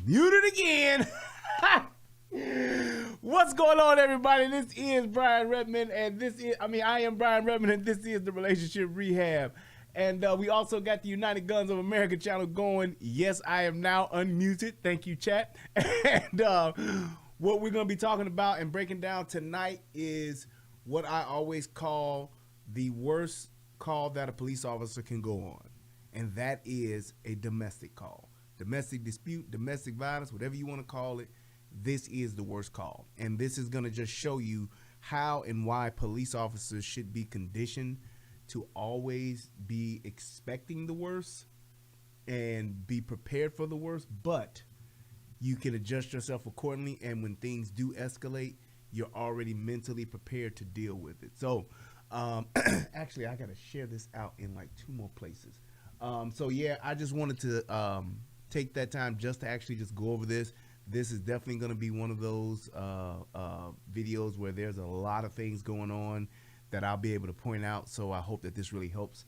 Muted again. What's going on, everybody? This is Brian Redmond, and I am Brian Redmond, and this is the Relationship Rehab. And we also got the United Guns of America channel going. Yes, I am now unmuted. Thank you, chat. And what we're going to be talking about and breaking down tonight is what I always call the worst call that a police officer can go on, and that is a domestic call. Domestic dispute, domestic violence, whatever you want to call it, this is the worst call. And this is going to just show you how and why police officers should be conditioned to always be expecting the worst and be prepared for the worst, but you can adjust yourself accordingly, and when things do escalate, you're already mentally prepared to deal with it. So actually, I got to share this out in like 2 more places. So yeah, I just wanted to take that time just to actually just go over this. This is definitely going to be one of those videos where there's a lot of things going on that I'll be able to point out. So I hope that this really helps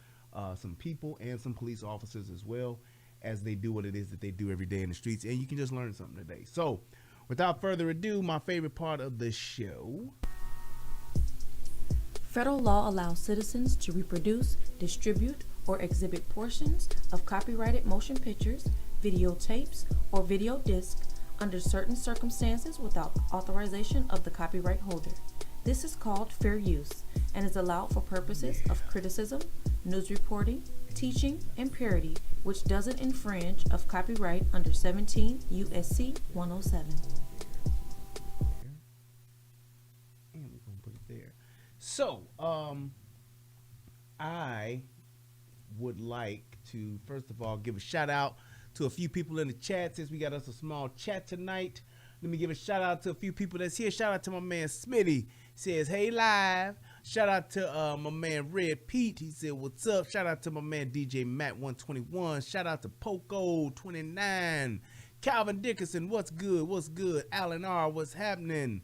some people and some police officers as well as they do what it is that they do every day in the streets. And you can just learn something today. So without further ado, my favorite part of the show. Federal law allows citizens to reproduce, distribute, or exhibit portions of copyrighted motion pictures, videotapes, or video discs under certain circumstances without authorization of the copyright holder. This is called fair use and is allowed for purposes of criticism, news reporting, teaching, and parody, which doesn't infringe of copyright under 17 U.S.C. 107. And we're going to put it there. So, I would like to, first of all, give a shout out to a few people in the chat. Since we got us a small chat tonight, let me give a shout out to a few people that's here. Shout out to my man Smitty, says hey live. Shout out to my man Red Pete, he said what's up. Shout out to my man DJ Matt 121. Shout out to Poco 29. Calvin Dickerson, what's good? Alan R, what's happening?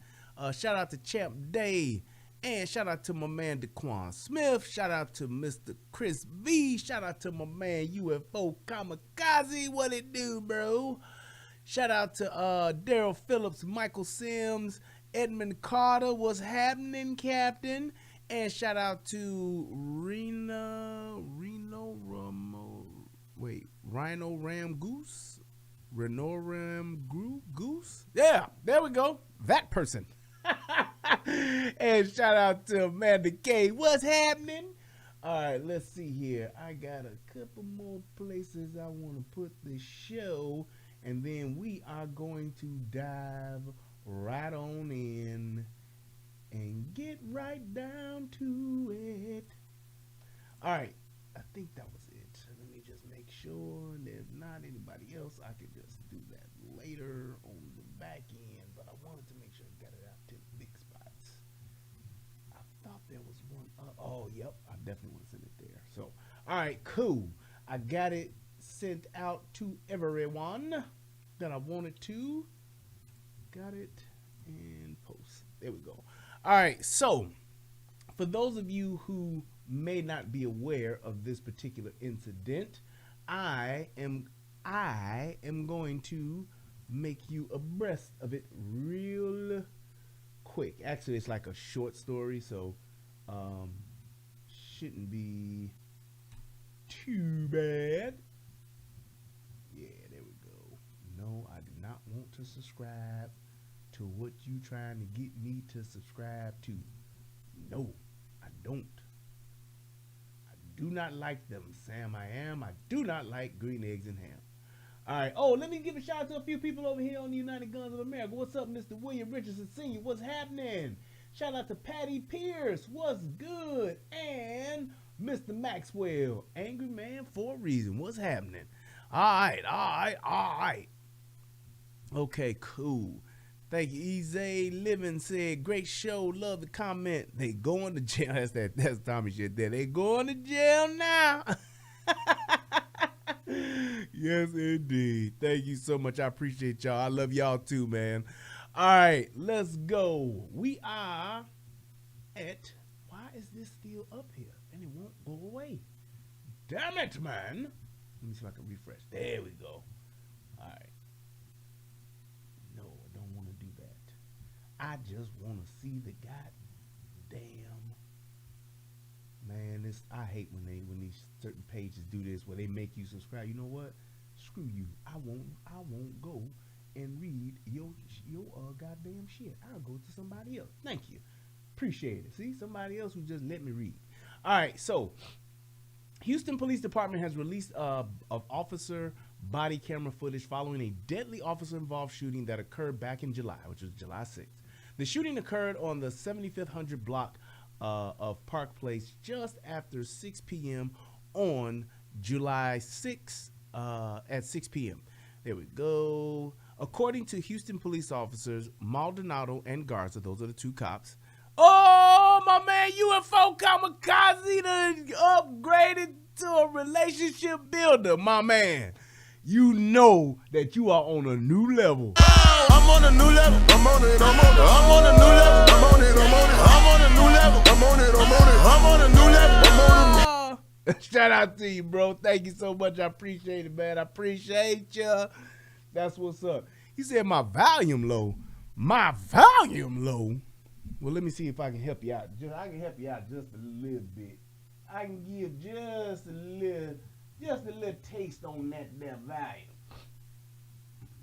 Shout out to Champ Day. And shout out to my man Daquan Smith. Shout out to Mr. Chris V. Shout out to my man UFO Kamikaze. What it do, bro? Shout out to Daryl Phillips, Michael Sims, Edmund Carter. What's happening, Captain? And shout out to Rhino Ram Goose. Reno Ram Goose. Yeah, there we go. That person. And shout out to Amanda K. What's happening? All right, let's see here. I got a couple more places I want to put the show, and then we are going to dive right on in and get right down to it. All right, I think that was it. Let me just make sure there's not anybody else. I could just do that later on the back end, but I wanted to make sure I got it out to the big spots. I thought there was one up. Oh, yep, I definitely want to send it there. So, all right, cool. I got it sent out to everyone that I wanted to. Got it and post. There we go. All right, so for those of you who may not be aware of this particular incident, I am going to make you abreast of it real quick. Actually, it's like a short story, so shouldn't be too bad. Yeah, there we go. No, I do not want to subscribe to what you trying to get me to subscribe to. No, I don't. I do not like them, Sam. I do not like green eggs and ham. All right. Oh, let me give a shout out to a few people over here on the United Guns of America. What's up, Mr. William Richardson Sr.? What's happening? Shout out to Patty Pierce. What's good? And Mr. Maxwell, Angry Man for a Reason. What's happening? All right. Okay, cool. Thank you. Easy Living said, great show. Love the comment. They going to jail. That's Tommy shit there. They going to jail now. Yes, indeed. Thank you so much. I appreciate y'all. I love y'all too, man. All right, let's go. We are at, why is this still up here? And it won't go away. Damn it, man. Let me see if I can refresh. There we go. All right. I just want to see the goddamn man. I hate when these certain pages do this where they make you subscribe. You know what? Screw you. I won't go and read your goddamn shit. I'll go to somebody else. Thank you. Appreciate it. See, somebody else who just let me read. All right, so Houston Police Department has released of officer body camera footage following a deadly officer-involved shooting that occurred back in July, which was July 6th. The shooting occurred on the 7500 block of Park Place just after 6 p.m. on July 6th at 6 p.m. There we go. According to Houston police officers Maldonado and Garza, those are the two cops. Oh, my man, UFO kamikaze done upgraded to a relationship builder, my man. You know that you are on a new level. Oh, I'm on a new level. I'm on it. I'm on it. I'm on a new level. I'm on it. I'm on it. I'm on a new level. I'm on it. I'm on it. I'm on a new level. I'm on it. Shout out to you, bro. Thank you so much. I appreciate it, man. I appreciate you. That's what's up. He said my volume low. My volume low. Well, let me see if I can help you out. I can help you out just a little bit. I can give just a little taste on that there volume.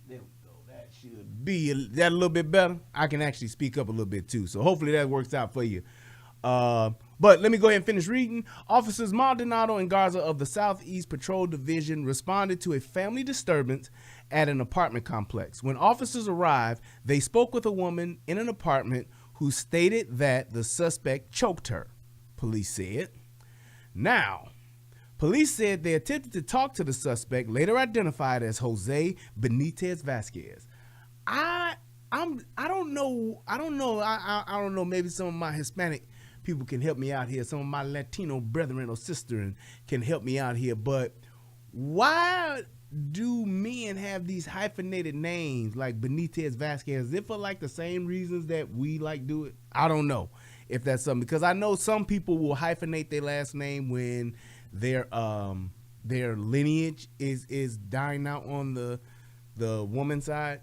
There we go. That should be that a little bit better. I can actually speak up a little bit too. So hopefully that works out for you. But let me go ahead and finish reading. Officers Maldonado and Garza of the Southeast Patrol Division responded to a family disturbance at an apartment complex. When officers arrived, they spoke with a woman in an apartment who stated that the suspect choked her, police said. Now, police said they attempted to talk to the suspect, later identified as Jose Benitez Vasquez. I don't know. I don't know. Maybe some of my Hispanic people can help me out here. Some of my Latino brethren or sisters can help me out here. But why do men have these hyphenated names like Benitez Vasquez? Is it for like the same reasons that we like do it? I don't know if that's something, because I know some people will hyphenate their last name when their lineage is dying out on the woman's side.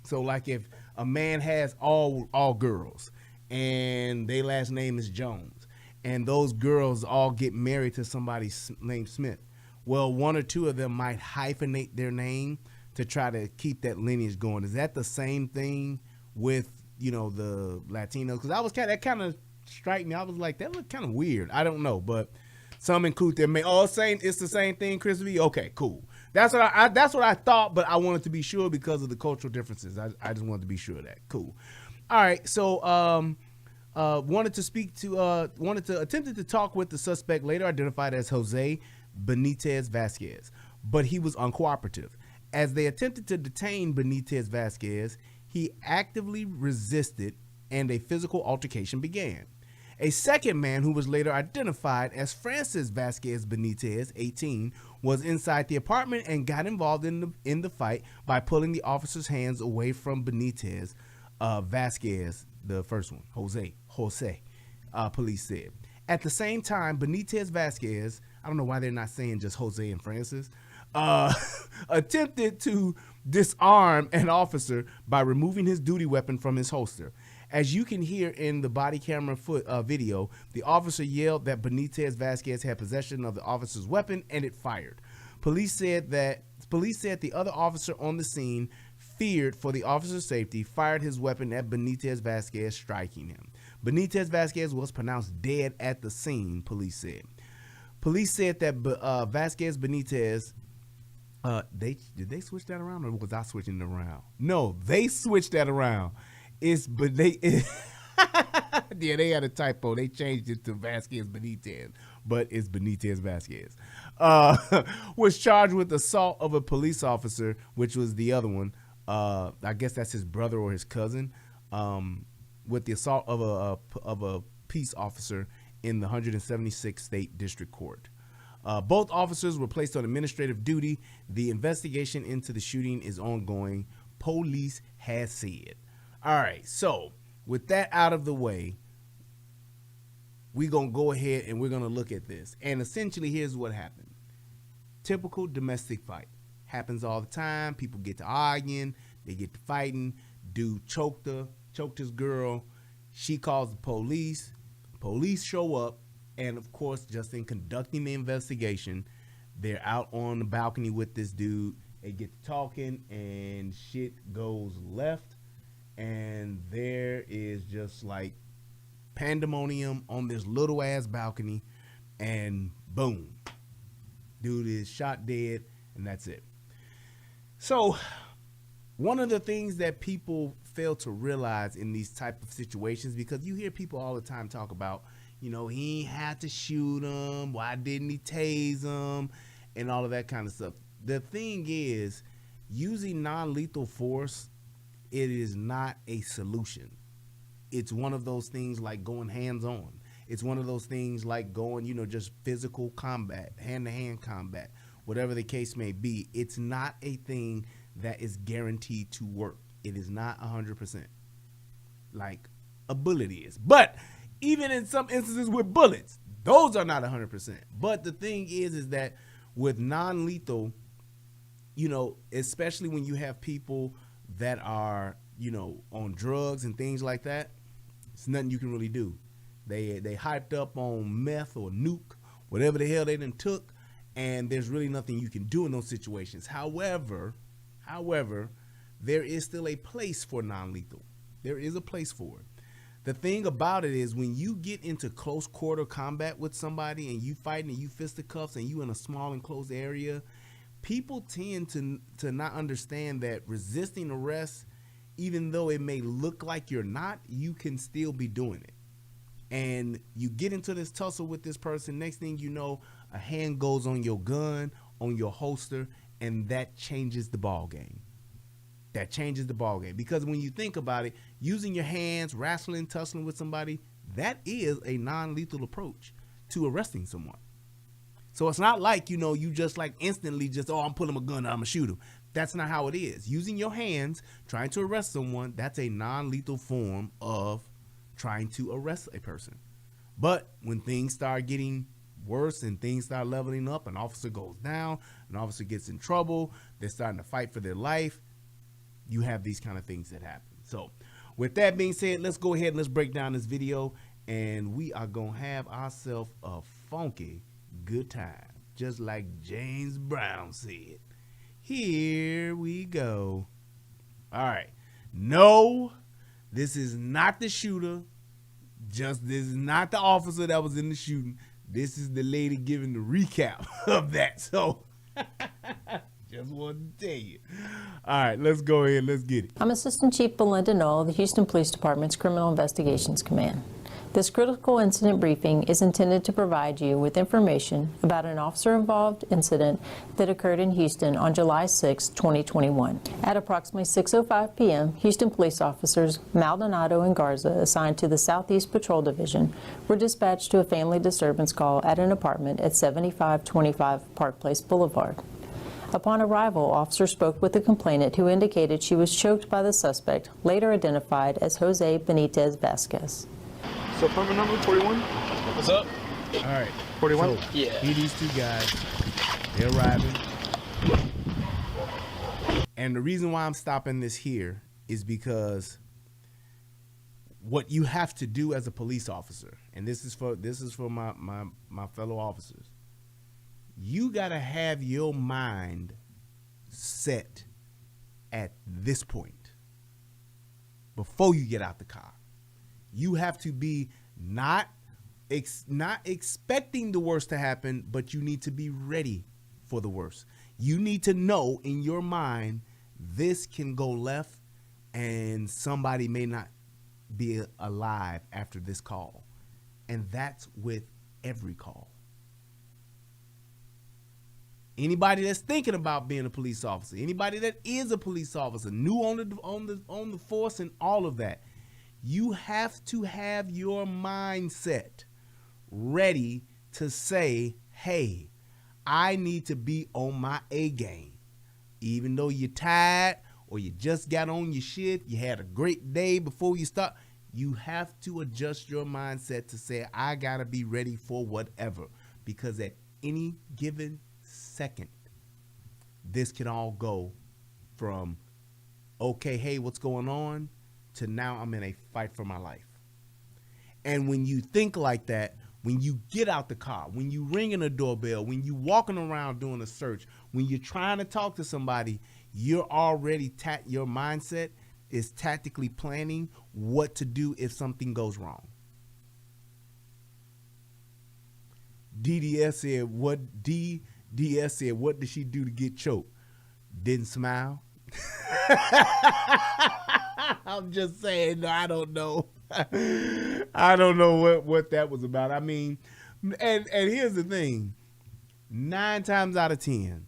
So like if a man has all girls and their last name is Jones and those girls all get married to somebody named Smith, well, one or two of them might hyphenate their name to try to keep that lineage going. Is that the same thing with, the Latinos? Because that kind of struck me. I was like, that looked kind of weird. I don't know, but some include their name. Oh, it's the same thing, Chris V. Okay, cool. That's what I thought, but I wanted to be sure because of the cultural differences. I just wanted to be sure of that. Cool. All right, so attempted to talk with the suspect, later identified as Jose Benitez Vasquez, but he was uncooperative. As they attempted to detain Benitez Vasquez, he actively resisted and a physical altercation began. A second man, who was later identified as Francis Vasquez Benitez, 18, was inside the apartment and got involved in the fight by pulling the officer's hands away from Benitez Vasquez, the first one, Jose, police said. At the same time, Benitez Vasquez, I don't know why they're not saying just Jose and Francis, attempted to disarm an officer by removing his duty weapon from his holster. As you can hear in the body camera video, the officer yelled that Benitez Vasquez had possession of the officer's weapon and it fired. Police said the other officer on the scene feared for the officer's safety, fired his weapon at Benitez Vasquez, striking him. Benitez Vasquez was pronounced dead at the scene, police said. Police said that Vasquez Benitez, did they switch that around or was I switching it around? No, they switched that around. Yeah, they had a typo. They changed it to Vasquez Benitez, but it's Benitez Vasquez. Was charged with assault of a police officer, which was the other one. I guess that's his brother or his cousin. With the assault of a peace officer in the 176th State District Court. Both officers were placed on administrative duty. The investigation into the shooting is ongoing, police has said. All right, so with that out of the way, we're going to go ahead and we're going to look at this. And essentially, here's what happened. Typical domestic fight. Happens all the time. People get to arguing. They get to fighting. Dude choked choked his girl. She calls the police. Police show up, and of course, just in conducting the investigation, they're out on the balcony with this dude. They get to talking, and shit goes left, and there is just like pandemonium on this little ass balcony, and boom, dude is shot dead, and that's it. So one of the things that people fail to realize in these type of situations, because you hear people all the time talk about, you know, he ain't had to shoot him, why didn't he tase him, and all of that kind of stuff. The thing is, using non-lethal force, it is not a solution. It's one of those things like going hands-on. It's one of those things like going, you know, just physical combat, hand-to-hand combat, whatever the case may be. It's not a thing that is guaranteed to work. It is not 100% like a bullet is. But even in some instances with bullets, those are not 100%. But the thing is that with non-lethal, you know, especially when you have people that are, you know, on drugs and things like that, it's nothing you can really do. They hyped up on meth or nuke, whatever the hell they done took, and there's really nothing you can do in those situations. However, there is still a place for non-lethal. There is a place for it. The thing about it is when you get into close quarter combat with somebody and you fighting and you fisticuffs and you in a small enclosed area, people tend to not understand that resisting arrest, even though it may look like you're not, you can still be doing it. And you get into this tussle with this person, next thing you know, a hand goes on your gun, on your holster, and that changes the ball game. That changes the ball game. Because when you think about it, using your hands, wrestling, tussling with somebody, that is a non-lethal approach to arresting someone. So it's not like, you know, you just like instantly just, oh, I'm pulling my gun out, I'm gonna shoot him. That's not how it is. Using your hands, trying to arrest someone, that's a non-lethal form of trying to arrest a person. But when things start getting worse and things start leveling up, an officer goes down, an officer gets in trouble, they're starting to fight for their life, you have these kind of things that happen. So with that being said, let's go ahead and let's break down this video, and we are gonna have ourselves a funky good time, just like James Brown said. Here we go. All right. No, this is not the shooter. This is not the officer that was in the shooting. This is the lady giving the recap of that. So just wanted to tell you. All right, let's go ahead. Let's get it. I'm Assistant Chief Belinda Knoll of the Houston Police Department's Criminal Investigations Command. This critical incident briefing is intended to provide you with information about an officer-involved incident that occurred in Houston on July 6, 2021. At approximately 6:05 p.m., Houston police officers Maldonado and Garza, assigned to the Southeast Patrol Division, were dispatched to a family disturbance call at an apartment at 7525 Park Place Boulevard. Upon arrival, officers spoke with the complainant, who indicated she was choked by the suspect, later identified as Jose Benitez Vasquez. So apartment number 41? What's up? All right. 41? So, yeah. Here these two guys, they're arriving. And the reason why I'm stopping this here is because what you have to do as a police officer, and this is for my fellow officers, you gotta have your mind set at this point before you get out the car. You have to be not expecting the worst to happen, but you need to be ready for the worst. You need to know in your mind this can go left and somebody may not be alive after this call. And that's with every call. Anybody that's thinking about being a police officer, anybody that is a police officer, new on the force and all of that, you have to have your mindset ready to say, hey, I need to be on my A game. Even though you're tired or you just got on your shit, you had a great day before you start, you have to adjust your mindset to say, I gotta be ready for whatever. Because at any given second, this can all go from, okay, hey, what's going on, to now I'm in a fight for my life. And when you think like that, when you get out the car, when you ringing a doorbell, when you walking around doing a search, when you're trying to talk to somebody, you're already your mindset is tactically planning what to do if something goes wrong. DDS said, what did she do to get choked? Didn't smile. I'm just saying, no, I don't know. I don't know what that was about. I mean, and here's the thing. 9 times out of 10,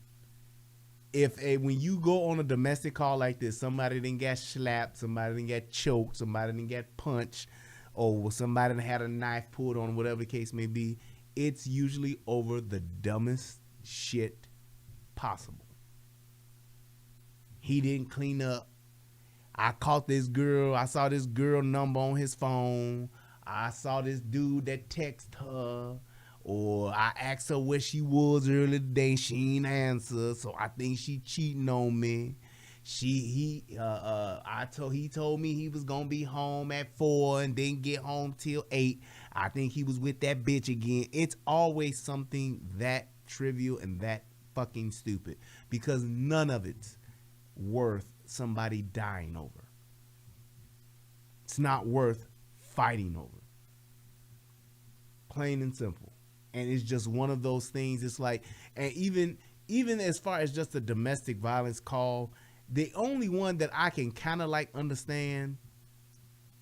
when you go on a domestic call like this, somebody didn't get slapped, somebody didn't get choked, somebody didn't get punched, or somebody didn't had a knife pulled on, whatever the case may be, it's usually over the dumbest shit possible. He didn't clean up. I caught this girl. I saw this girl number on his phone. I saw this dude that texted her. Or I asked her where she was earlier today. She ain't answer. So I think she cheating on me. He told me he was gonna be home at 4 and didn't get home till 8. I think he was with that bitch again. It's always something that trivial and that fucking stupid, because none of it's worth somebody dying over. It's not worth fighting over. Plain and simple. And it's just one of those things. It's like, and even as far as just a domestic violence call, the only one that I can kind of like understand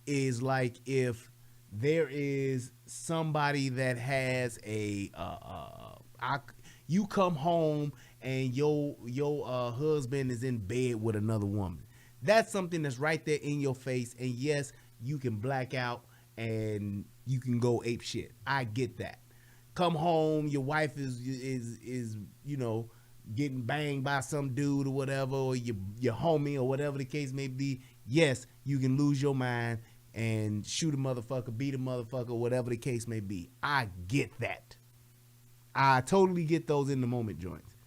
is like if there is somebody that has you come home and your husband is in bed with another woman. That's something that's right there in your face. And yes, you can black out and you can go ape shit. I get that. Come home, your wife is getting banged by some dude or whatever, or your homie or whatever the case may be. Yes, you can lose your mind and shoot a motherfucker, beat a motherfucker, whatever the case may be. I get that. I totally get those in the moment joints.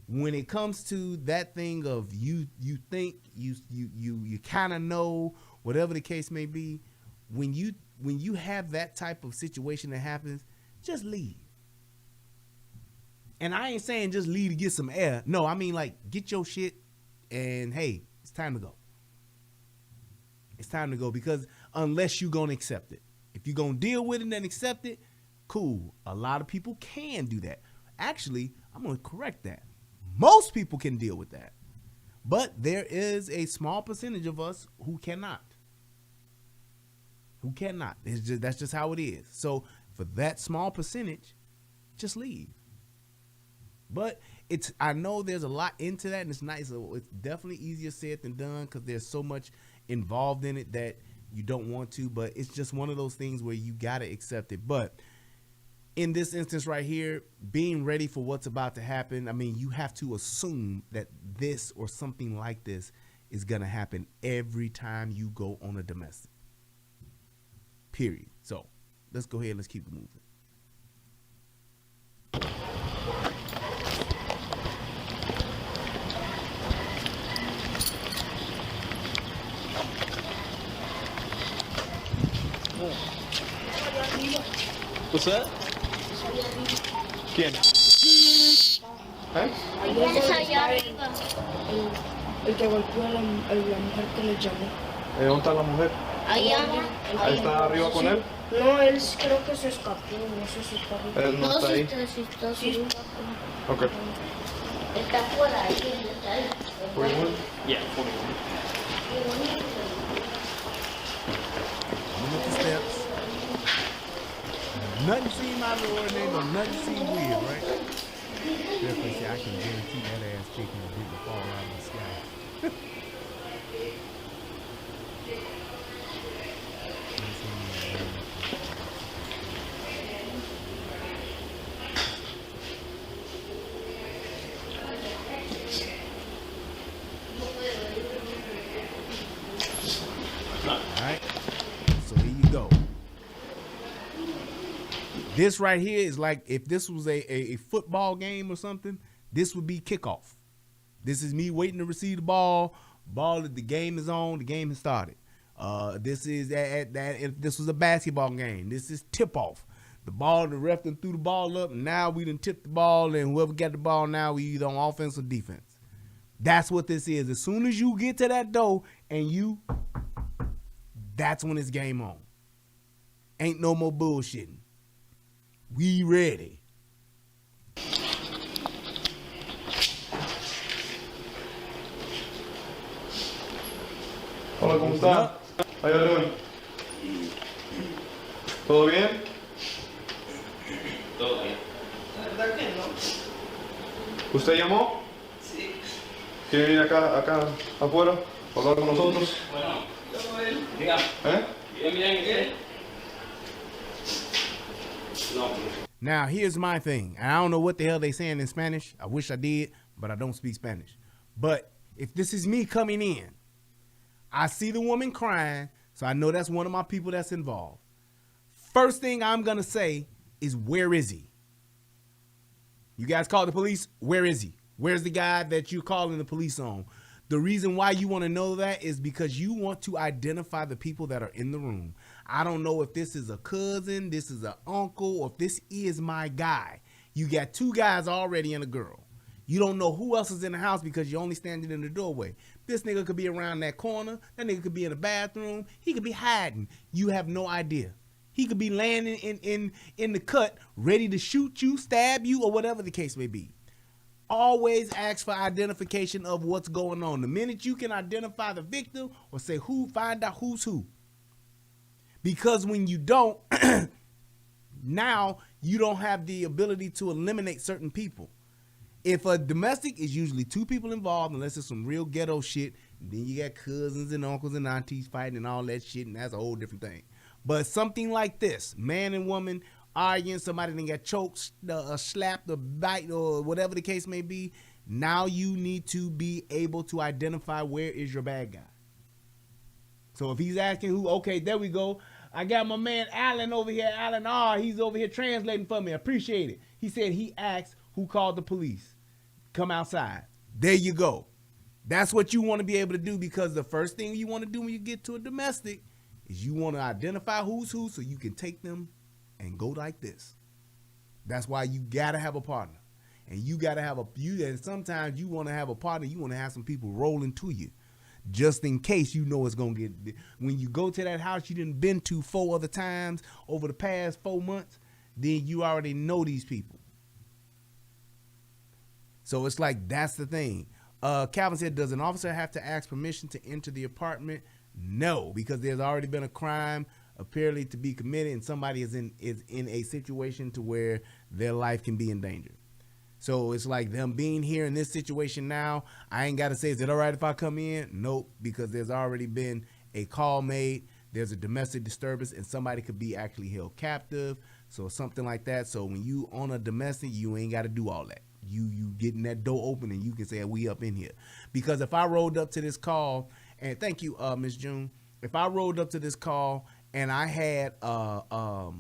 When it comes to that thing of you think you kind of know, whatever the case may be, when you have that type of situation that happens, just leave. And I ain't saying just leave to get some air. No, I mean like get your shit and hey, it's time to go. It's time to go, because unless you're going to accept it. If you're going to deal with it and accept it, cool. A lot of people can do that. Actually, I'm going to correct that. Most people can deal with that. But there is a small percentage of us who cannot. That's just how it is. So for that small percentage, just leave. But I know there's a lot into that, and it's nice. It's definitely easier said than done, because there's so much involved in it that you don't want to, but it's just one of those things where you got to accept it. But in this instance right here, being ready for what's about to happen, I mean, you have to assume that this or something like this is going to happen every time you go on a domestic. Period. So let's go ahead. Let's keep it moving. What's that? ¿Quién? ¿Eh? Es allá arriba. El que golpeó a la mujer que le llamó. ¿Dónde está la mujer? Allá. ¿Ahí está arriba con él? No, él creo que se escapó, no sé si está arriba. Él no está ahí. Sí. Ok. Está por ahí, está ahí. 41? Yeah, 41. I'm up the steps. Nothing seemed out of the ordinary, or nothing seemed weird, right? Definitely say I can guarantee that ass chicken didn't fall out of the sky. Alright, so here you go. This right here is like, if this was a football game or something, this would be kickoff. This is me waiting to receive the ball. The game is on, the game has started. This is that if this was a basketball game, this is tip off. The ball, the ref done threw the ball up, and now we done tipped the ball, and whoever got the ball now, we either on offense or defense. That's what this is. As soon as you get to that door and that's when it's game on. Ain't no more bullshitting. We ready. Hola, ¿cómo está? How you doing? ¿Todo bien? Todo bien. ¿Usted llamó? Sí. ¿Quiere venir acá afuera? ¿Hablar con nosotros? Bueno, dígame. ¿Bien usted? No. Now, here's my thing. I don't know what the hell they saying in Spanish. I wish I did, but I don't speak Spanish. But if this is me coming in, I see the woman crying, so I know that's one of my people that's involved. First thing I'm going to say is, where is he? You guys call the police? Where is he? Where's the guy that you're calling the police on? The reason why you want to know that is because you want to identify the people that are in the room. I don't know if this is a cousin, this is an uncle, or if this is my guy. You got two guys already and a girl. You don't know who else is in the house because you're only standing in the doorway. This nigga could be around that corner. That nigga could be in the bathroom. He could be hiding. You have no idea. He could be laying in the cut, ready to shoot you, stab you, or whatever the case may be. Always ask for identification of what's going on. The minute you can identify the victim or say who, find out who's who. Because when you don't, now you don't have the ability to eliminate certain people. If a domestic is usually two people involved, unless it's some real ghetto shit, then you got cousins and uncles and aunties fighting and all that shit, and that's a whole different thing. But something like this, man and woman arguing, somebody that got choked, slapped, or bite, or whatever the case may be, now you need to be able to identify where is your bad guy. So if he's asking who, okay, there we go. I got my man Alan over here, Alan R. He's over here translating for me. I appreciate it. He said he asked who called the police. Come outside. There you go. That's what you want to be able to do, because the first thing you want to do when you get to a domestic is you want to identify who's who so you can take them and go like this. That's why you got to have a partner. And you got to have and sometimes you want to have a partner, you want to have some people rolling to you. Just in case you know it's going to get, when you go to that house you didn't been to 4 other times over the past 4 months, then you already know these people. So it's like, that's the thing. Calvin said, does an officer have to ask permission to enter the apartment? No, because there's already been a crime apparently to be committed, and somebody is in a situation to where their life can be in danger. So it's like them being here in this situation now, I ain't got to say, is it all right if I come in? Nope, because there's already been a call made. There's a domestic disturbance, and somebody could be actually held captive. So something like that. So when you on a domestic, you ain't got to do all that. You getting that door open and you can say, we up in here. Because if I rolled up to this call, and thank you, Ms. June, if I rolled up to this call and I had, I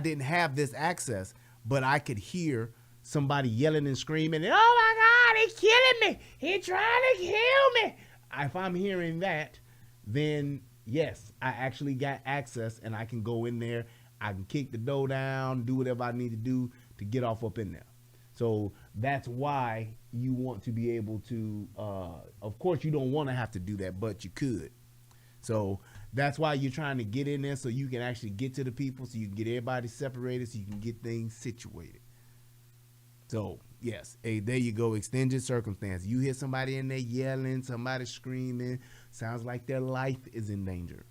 didn't have this access, but I could hear somebody yelling and screaming, and, oh my God, he's killing me. He's trying to kill me. If I'm hearing that, then yes, I actually got access and I can go in there. I can kick the door down, do whatever I need to do to get off up in there. So that's why you want to be able to, of course you don't want to have to do that, but you could. So that's why you're trying to get in there so you can actually get to the people, so you can get everybody separated, so you can get things situated. So yes, hey, there you go, extended circumstance. You hear somebody in there yelling, somebody screaming, sounds like their life is in danger.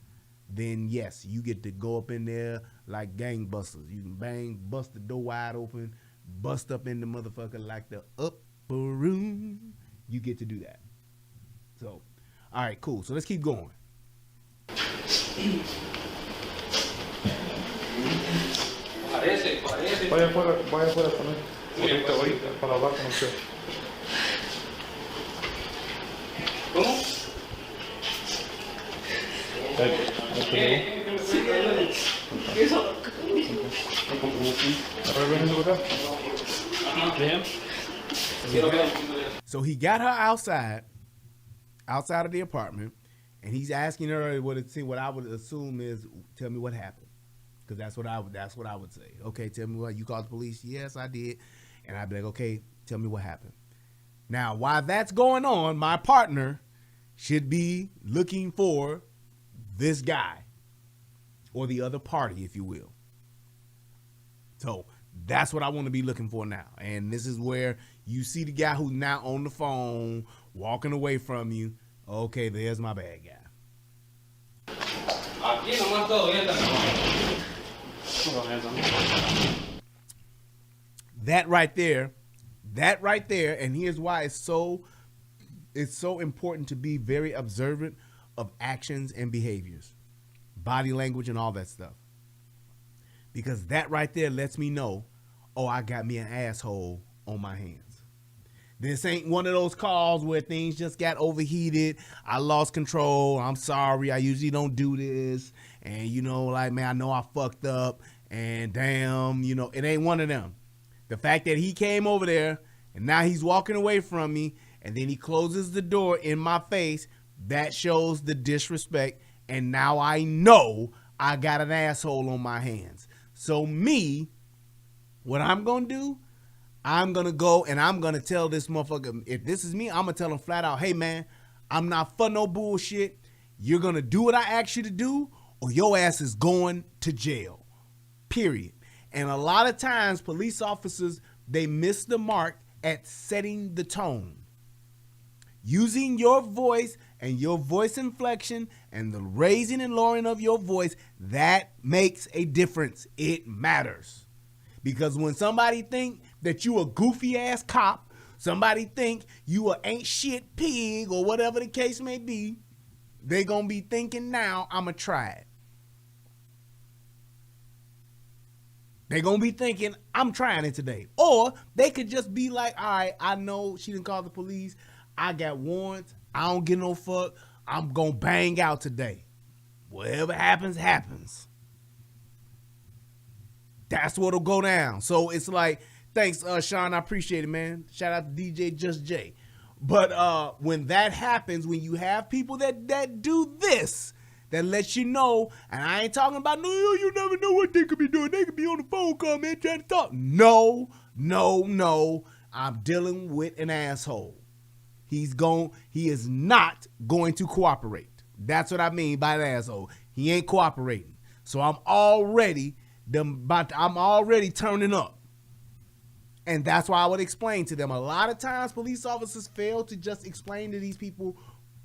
Then yes, you get to go up in there like gangbusters. You can bust the door wide open, bust up in the motherfucker like the upper room. You get to do that. So, all right, cool. So let's keep going. Vaya afuera con él. Ahorita, para hablar con usted. ¿Cómo? So he got her outside of the apartment, And he's asking her what I would assume is, tell me what happened. Because that's what I would say. Okay, tell me what, you called the police? Yes, I did. And I'd be like, okay, tell me what happened. Now, while that's going on, my partner should be looking for this guy or the other party, if you will. So that's what I want to be looking for now. And this is where you see the guy who's now on the phone, walking away from you. Okay, there's my bad guy. That right there, and here's why it's so important to be very observant of actions and behaviors, body language and all that stuff. Because that right there lets me know, oh, I got me an asshole on my hands. This ain't one of those calls where things just got overheated. I lost control. I'm sorry. I usually don't do this. And, you know, like, man, I know I fucked up. And damn, you know, it ain't one of them. The fact that he came over there and now he's walking away from me and then he closes the door in my face, that shows the disrespect. And now I know I got an asshole on my hands. So me, what I'm going to do, I'm going to go and I'm going to tell this motherfucker, if this is me, I'm going to tell him flat out, hey, man, I'm not for no bullshit. You're going to do what I asked you to do or your ass is going to jail, period. And a lot of times police officers, they miss the mark at setting the tone. Using your voice and your voice inflection and the raising and lowering of your voice, that makes a difference. It matters. Because when somebody think that you a goofy ass cop, somebody think you a ain't shit pig or whatever the case may be, they gonna be thinking now, I'ma try it. They gonna be thinking, I'm trying it today. Or they could just be like, all right, I know she didn't call the police. I got warrants. I don't get no fuck. I'm gonna bang out today. Whatever happens, happens. That's what'll go down. So it's like, thanks, Sean. I appreciate it, man. Shout out to DJ Just J. But when that happens, when you have people that do this, that lets you know, and I ain't talking about, no, you never know what they could be doing. They could be on the phone call, man, trying to talk. No. I'm dealing with an asshole. He is not going to cooperate. That's what I mean by an asshole. He ain't cooperating. So I'm already turning up. And that's why I would explain to them. A lot of times police officers fail to just explain to these people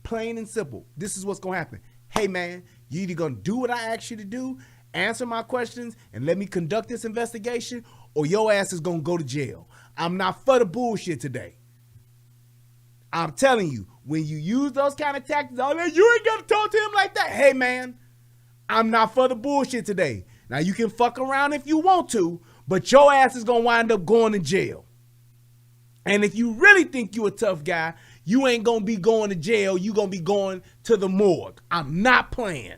plain and simple. This is what's going to happen. Hey, man, you either going to do what I asked you to do, answer my questions, and let me conduct this investigation, or your ass is going to go to jail. I'm not for the bullshit today. I'm telling you, when you use those kind of tactics, you ain't got to talk to him like that. Hey, man, I'm not for the bullshit today. Now, you can fuck around if you want to, but your ass is going to wind up going to jail. And if you really think you a tough guy, you ain't going to be going to jail. You going to be going to the morgue. I'm not playing.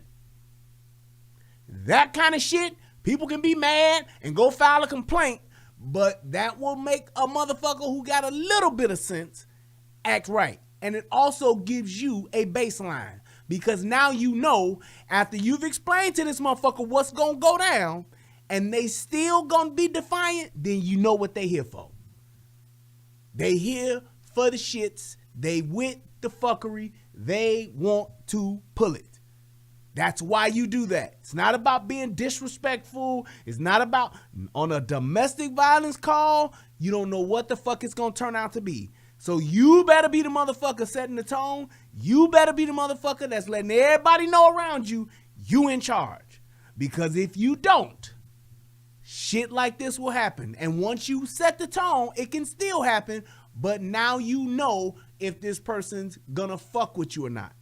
That kind of shit, people can be mad and go file a complaint, but that will make a motherfucker who got a little bit of sense act right. And it also gives you a baseline, because now you know, after you've explained to this motherfucker what's going to go down and they still going to be defiant, then you know what they here for. They here for the shits. They with the fuckery. They want to pull it. That's why you do that. It's not about being disrespectful. It's not about, on a domestic violence call, you don't know what the fuck it's going to turn out to be. So you better be the motherfucker setting the tone. You better be the motherfucker that's letting everybody know around you, you in charge. Because if you don't, shit like this will happen. And once you set the tone, it can still happen. But now you know if this person's gonna fuck with you or not.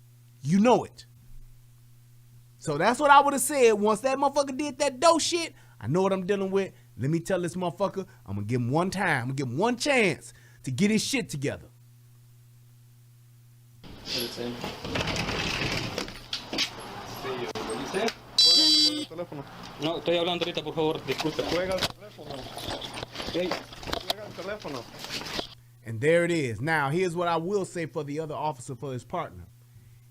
You know it. So that's what I would have said. Once that motherfucker did that dope shit, I know what I'm dealing with. Let me tell this motherfucker, I'm gonna give him one time. I'm gonna give him one chance to get his shit together. No, estoy hablando ahorita, por favor, disculpe. Juega el teléfono. And there it is. Now, here's what I will say for the other officer, for his partner.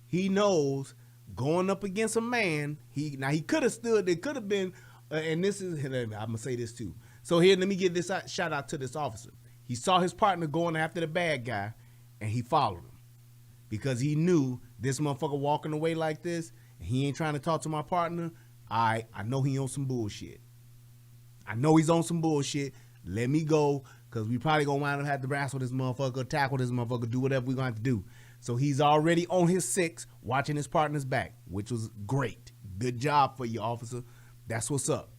He knows going up against a man. He could have stood. It could have been, and this is. I'm gonna say this too. So here, let me give this shout out to this officer. He saw his partner going after the bad guy, and he followed him because he knew this motherfucker walking away like this, and he ain't trying to talk to my partner. I know he on some bullshit. I know he's on some bullshit. Let me go, because we probably gonna wind up having to wrestle this motherfucker, tackle this motherfucker, do whatever we gonna have to do. So he's already on his 6, watching his partner's back, which was great. Good job for you, officer. That's what's up.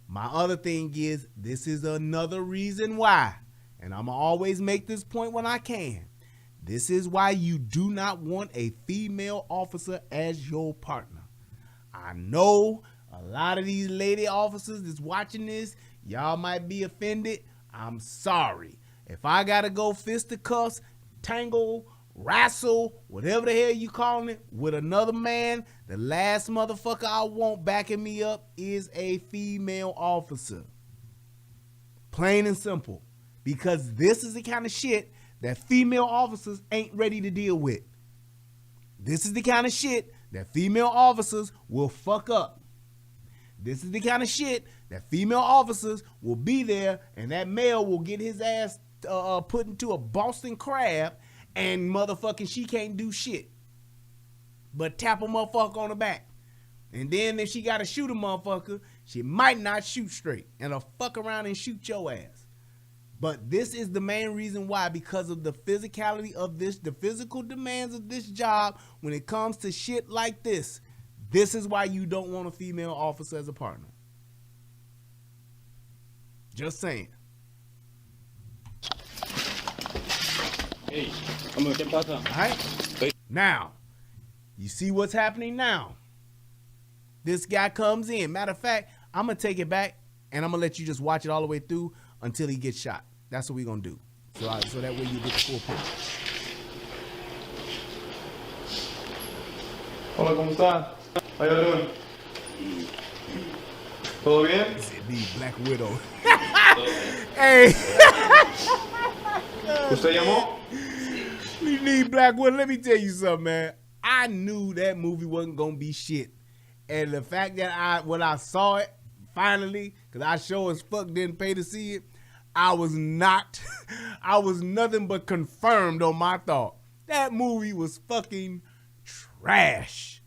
My other thing is, this is another reason why, and I'm going to always make this point when I can. This is why you do not want a female officer as your partner. I know a lot of these lady officers that's watching this, y'all might be offended. I'm sorry. If I got to go fisticuffs, tangle, wrestle, whatever the hell you calling it, with another man, the last motherfucker I want backing me up is a female officer. Plain and simple. Because this is the kind of shit that female officers ain't ready to deal with. This is the kind of shit that female officers will fuck up. This is the kind of shit that female officers will be there, and that male will get his ass put into a Boston crab, and motherfucking she can't do shit but tap a motherfucker on the back. And then if she gotta shoot a motherfucker, she might not shoot straight and fuck around and shoot your ass. But this is the main reason why, because of the physicality of this, the physical demands of this job when it comes to shit like this. This is why you don't want a female officer as a partner. Just saying. Hey, ¿qué pasa? All right? Now, you see what's happening now. This guy comes in. Matter of fact, I'm going to take it back, and I'm going to let you just watch it all the way through until he gets shot. That's what we're going to do. So that way you get the full picture. Hola, ¿cómo está? How you doing? ¿Todo bien? The Black Widow. Hey. ¿Usted llamó? We need Black Widow. Let me tell you something, man. I knew that movie wasn't going to be shit. And the fact that when I saw it, finally, because I sure as fuck didn't pay to see it, I was nothing but confirmed on my thought. That movie was fucking trash.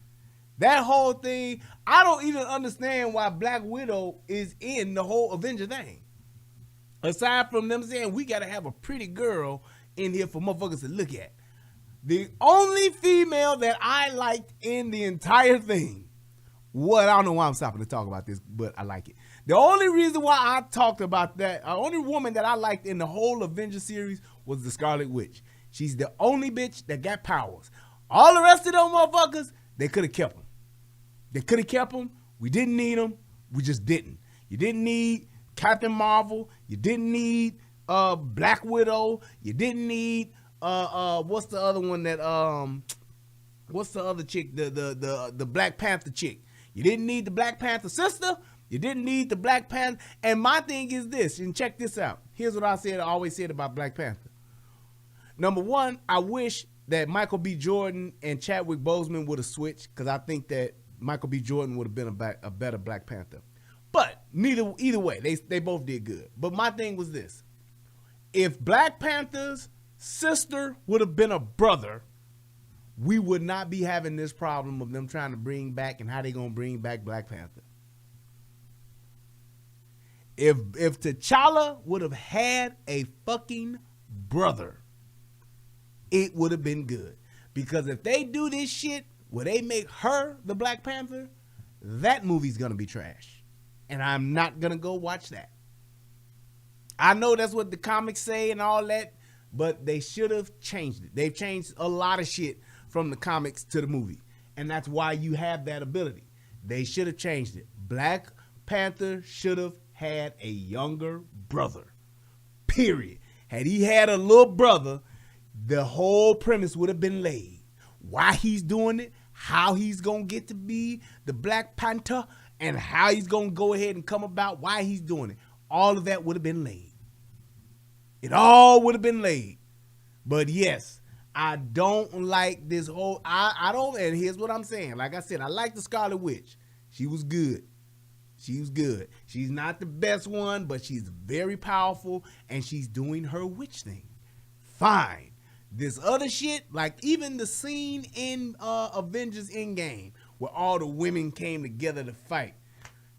That whole thing, I don't even understand why Black Widow is in the whole Avenger thing. Aside from them saying we got to have a pretty girl in here for motherfuckers to look at. The only female that I liked in the entire thing, I don't know why I'm stopping to talk about this, but I like it. The only reason why I talked about that, the only woman that I liked in the whole Avenger series was the Scarlet Witch. She's the only bitch that got powers. All the rest of them motherfuckers, they could have kept them. They could have kept them. We didn't need them. We just didn't. You didn't need Captain Marvel. You didn't need Black Widow. You didn't need what's the other one that what's the other chick? The Black Panther chick. You didn't need the Black Panther sister. You didn't need the Black Panther. And my thing is this, and check this out. Here's what I always said about Black Panther. Number one, I wish that Michael B. Jordan and Chadwick Boseman would have switched, because I think that Michael B. Jordan would have been a better Black Panther. But either way, they both did good. But my thing was this. If Black Panther's sister would have been a brother, we would not be having this problem of them trying to bring back and how they going to bring back Black Panther. If T'Challa would have had a fucking brother, it would have been good. Because if they do this shit where they make her the Black Panther, that movie's going to be trash. And I'm not going to go watch that. I know that's what the comics say and all that, but they should have changed it. They've changed a lot of shit from the comics to the movie. And that's why you have that ability. They should have changed it. Black Panther should have had a younger brother. Period. Had he had a little brother, the whole premise would have been laid. Why he's doing it, how he's going to get to be the Black Panther, and how he's going to go ahead and come about why he's doing it. All of that would have been laid. It all would have been laid. But yes, I don't like this whole, I don't, and here's what I'm saying. Like I said, I like the Scarlet Witch. She was good. She was good. She's not the best one, but she's very powerful, and she's doing her witch thing. Fine. This other shit, like even the scene in Avengers Endgame, where all the women came together to fight,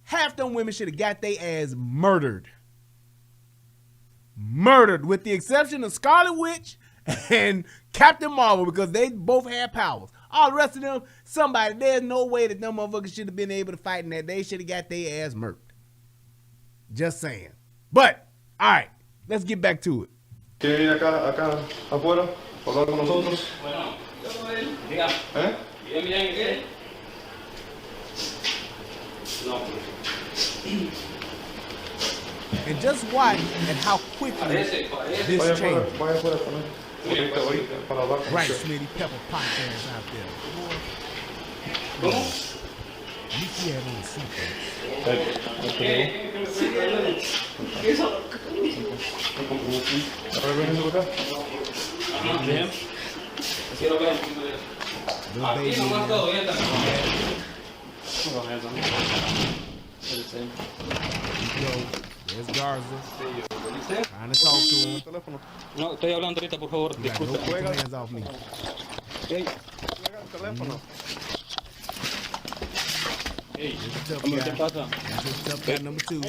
half them women should have got their ass murdered. Murdered, with the exception of Scarlet Witch and Captain Marvel, because they both had powers. All the rest of them, there's no way that them motherfuckers should have been able to fight in that. They should have got their ass murked. Just saying. But, all right, let's get back to it. ¿Quiere venir acá afuera? ¿Hablar con nosotros? Bueno, diga. ¿Eh? ¿Y mira en qué? No. And just watch and how quickly this Vaya changes. afuera también. Ahorita, para hablar con Right, usted. Smitty, pepper pot ass out there. ¿Cómo? At least he had on something. A ver, ven por acá. Ajá, bien. Quiero ver. Little Aquí baby. nomás todo bien también. Yo, there's Garza. Trying to talk to him. Teléfono. No, estoy hablando ahorita, por favor. You got no Disculpe. get your hands off me. Ey, Juega el teléfono. ey, Tough ¿qué guy. pasa? That's his tough guy number 2.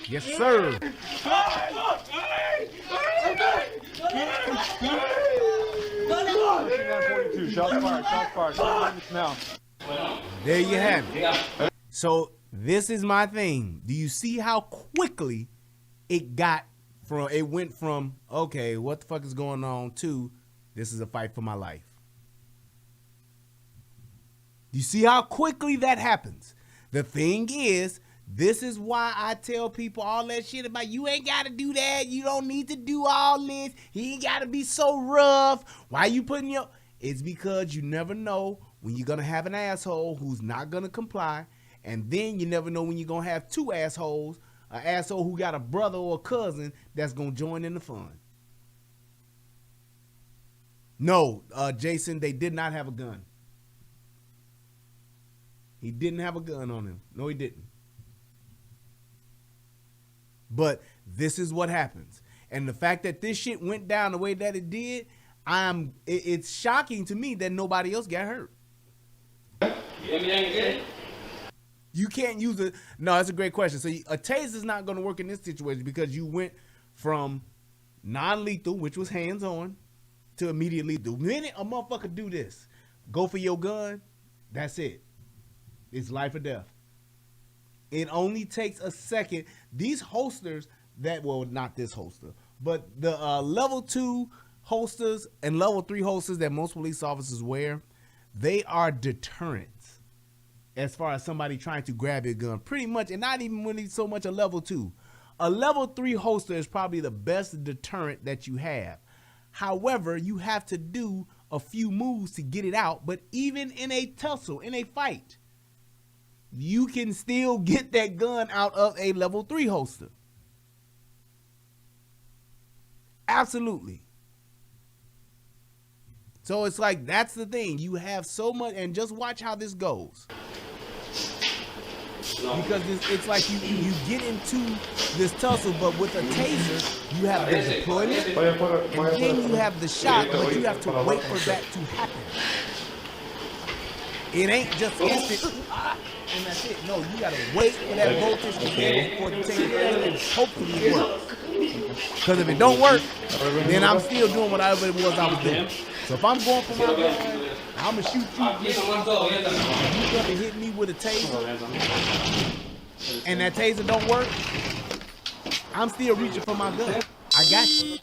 Yes, sir. 42, shots fired, shots fired. Now. There you have it. So this is my thing. Do you see how quickly it went from, okay, what the fuck is going on, to this is a fight for my life? Do you see how quickly that happens? The thing is, this is why I tell people all that shit about you ain't got to do that. You don't need to do all this. He ain't got to be so rough. Why you putting your... It's because you never know when you're going to have an asshole who's not going to comply. And then you never know when you're going to have two assholes. An asshole who got a brother or a cousin that's going to join in the fun. No, Jason, they did not have a gun. He didn't have a gun on him. No, he didn't. But this is what happens. And the fact that this shit went down the way that it did, it's shocking to me that nobody else got hurt. You can't use it. No, that's a great question. So a taser is not going to work in this situation because you went from non-lethal, which was hands-on, to immediate lethal. The minute a motherfucker do this, go for your gun, that's it. It's life or death. It only takes a second. These holsters well, not this holster, but the level 2 holsters and level 3 holsters that most police officers wear, they are deterrents as far as somebody trying to grab your gun. Pretty much, and not even really so much a level 2. A level 3 holster is probably the best deterrent that you have. However, you have to do a few moves to get it out, but even in a tussle, in a fight, you can still get that gun out of a level 3 holster. Absolutely. So it's like, that's the thing. You have so much, and just watch how this goes. Because it's like you get into this tussle, but with a taser, you have the deployment, and then you have the shot, but you have to wait for that to happen. It ain't just instant, and that's it. No, you gotta wait for that voltage to get for it to take place, and hopefully it works. Because if it don't work, then I'm still doing whatever it was I was doing. So if I'm going for my gun, I'm gonna shoot you. You're gonna hit me with a taser, and that taser don't work, I'm still reaching for my gun. I got you.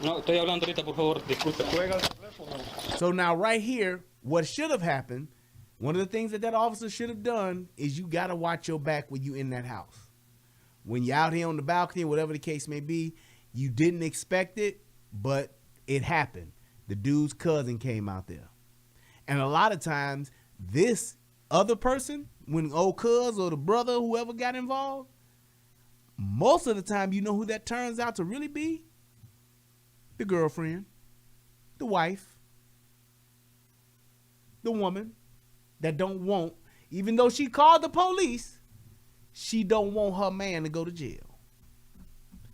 No, estoy hablando ahorita, por favor. Disculpe. So now right here, what should have happened One of the things that officer should have done is you got to watch your back when you in that house. When you're out here on the balcony, whatever the case may be, you didn't expect it, but it happened. The dude's cousin came out there. And a lot of times, this other person, when old cuz or the brother, whoever got involved, most of the time, you know who that turns out to really be? The girlfriend, the wife, the woman that don't want, even though she called the police, she don't want her man to go to jail.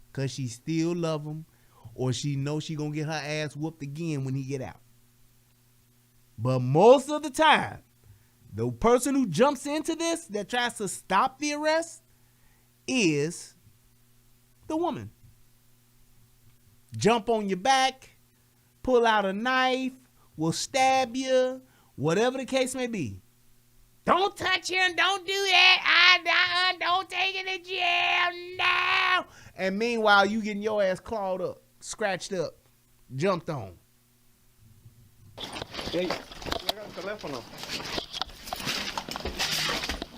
Because she still love him, or she know she gonna get her ass whooped again when he get out. But most of the time, the person who jumps into this that tries to stop the arrest is the woman. Jump on your back, pull out a knife, will stab you, whatever the case may be. Don't touch him, don't do that, don't take it to jail, no. And meanwhile, you getting your ass clawed up, scratched up, jumped on. Hey, Teléfono.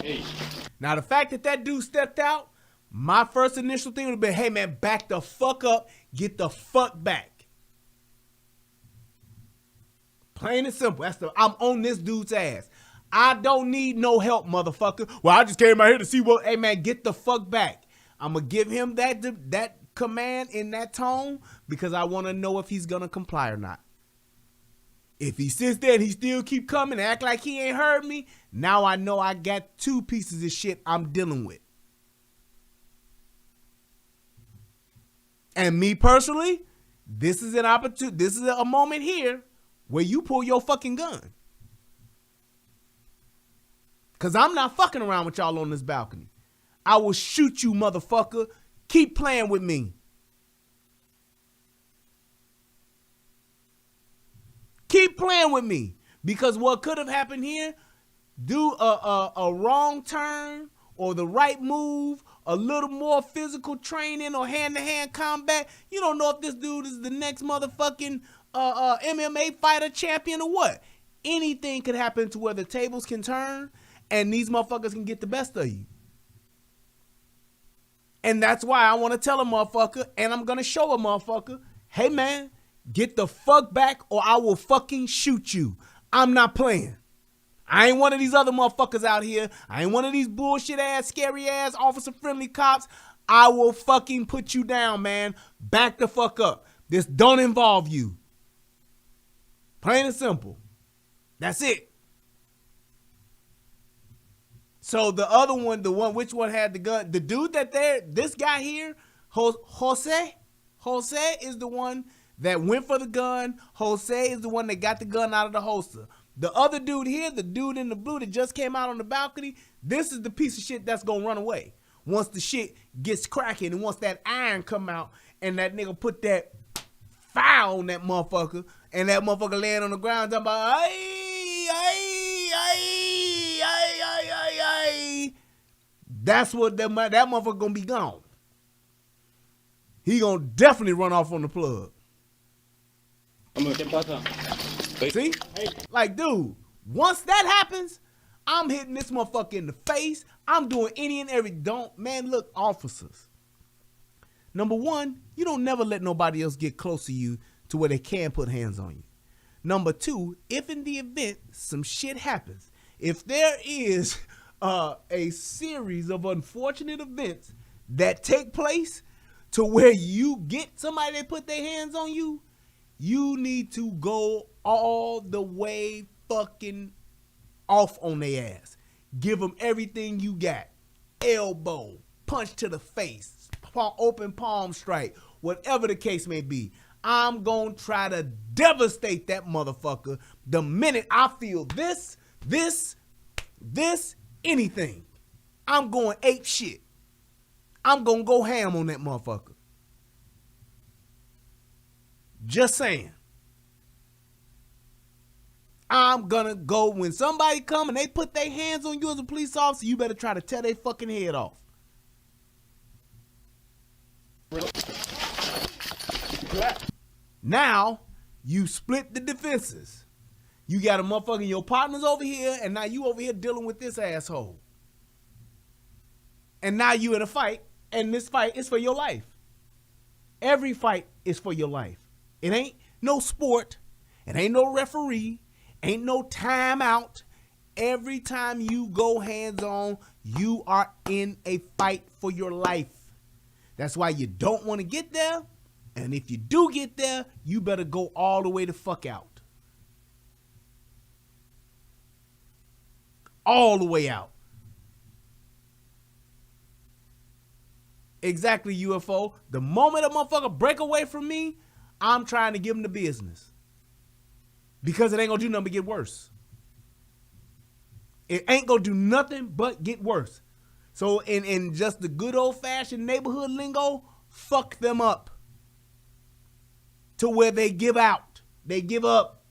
hey. Now, the fact that dude stepped out, my first initial thing would have been, hey, man, back the fuck up. Get the fuck back. Plain and simple. I'm on this dude's ass. I don't need no help, motherfucker. Well, I just came out here to see what, hey, man, get the fuck back. I'm going to give him that command in that tone because I want to know if he's going to comply or not. If he sits there and he still keep coming and act like he ain't heard me, now I know I got two pieces of shit I'm dealing with. And me personally, this is an opportunity. This is a moment here where you pull your fucking gun. Because I'm not fucking around with y'all on this balcony. I will shoot you, motherfucker. Keep playing with me. Keep playing with me. Because what could have happened here, do a wrong turn or the right move, a little more physical training or hand-to-hand combat. You don't know if this dude is the next motherfucking MMA fighter champion or what. Anything could happen to where the tables can turn and these motherfuckers can get the best of you. And that's why I want to tell a motherfucker, and I'm going to show a motherfucker, hey, man, get the fuck back or I will fucking shoot you. I'm not playing. I ain't one of these other motherfuckers out here. I ain't one of these bullshit ass, scary ass, officer friendly cops. I will fucking put you down, man. Back the fuck up. This don't involve you. Plain and simple. That's it. So the other one, which one had the gun? The dude this guy here, Jose is the one that went for the gun. Jose is the one that got the gun out of the holster. The other dude here, the dude in the blue that just came out on the balcony, this is the piece of shit that's gonna run away. Once the shit gets cracking and once that iron come out and that nigga put that fire on that motherfucker and that motherfucker laying on the ground talking about, that's what that motherfucker gonna be gone. He gonna definitely run off on the plug. ¿Qué pasa? See? Like, dude, once that happens, I'm hitting this motherfucker in the face. I'm doing any and every man, look, officers. Number one, you don't never let nobody else get close to you to where they can put hands on you. Number two, if in the event some shit happens, if there is a series of unfortunate events that take place to where you get somebody that put their hands on you, you need to go all the way fucking off on their ass. Give them everything you got. Elbow, punch to the face, open palm strike, whatever the case may be. I'm going to try to devastate that motherfucker the minute I feel this, anything. I'm going ape shit. I'm going to go ham on that motherfucker. Just saying. I'm gonna go when somebody come and they put their hands on you as a police officer, you better try to tear their fucking head off. Now, you split the defenses. You got a motherfucker, your partner's over here, and now you over here dealing with this asshole. And now you in a fight, and this fight is for your life. Every fight is for your life. It ain't no sport. It ain't no referee. Ain't no timeout. Every time you go hands-on, you are in a fight for your life. That's why you don't want to get there. And if you do get there, you better go all the way the fuck out. All the way out. Exactly, UFO. The moment a motherfucker break away from me, I'm trying to give him the business. Because it ain't gonna do nothing but get worse. It ain't gonna do nothing but get worse. So in just the good old-fashioned neighborhood lingo, fuck them up. To where they give out. They give up.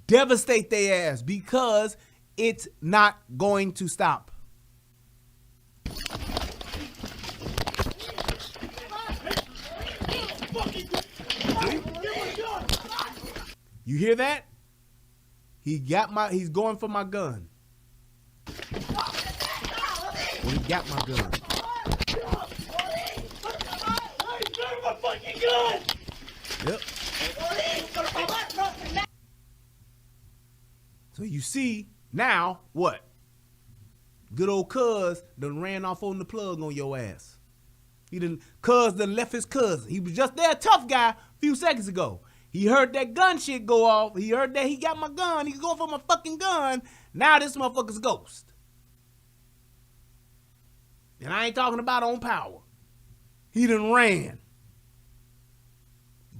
Devastate their ass because it's not going to stop. You hear that? He's going for my gun. Well, he got my gun. Yep. So you see, now, what? Good old cuz done ran off on the plug on your ass. Cuz done left his cousin. He was just there, a tough guy, a few seconds ago. He heard that gun shit go off. He heard that he got my gun. He's going for my fucking gun. Now this motherfucker's a ghost. And I ain't talking about on power. He done ran.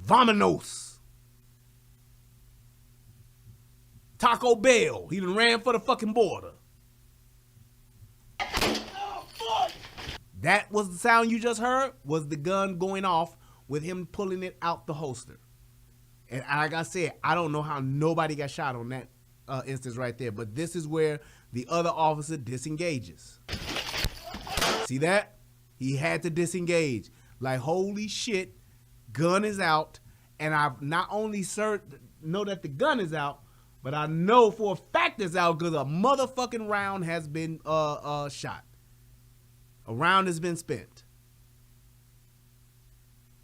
Vominos. Taco Bell. He done ran for the fucking border. That was the sound you just heard, was the gun going off with him pulling it out the holster. And like I said, I don't know how nobody got shot on that instance right there. But this is where the other officer disengages. See that? He had to disengage. Like, holy shit, gun is out. And I've not only know that the gun is out, but I know for a fact it's out because a motherfucking round has been shot. A round has been spent.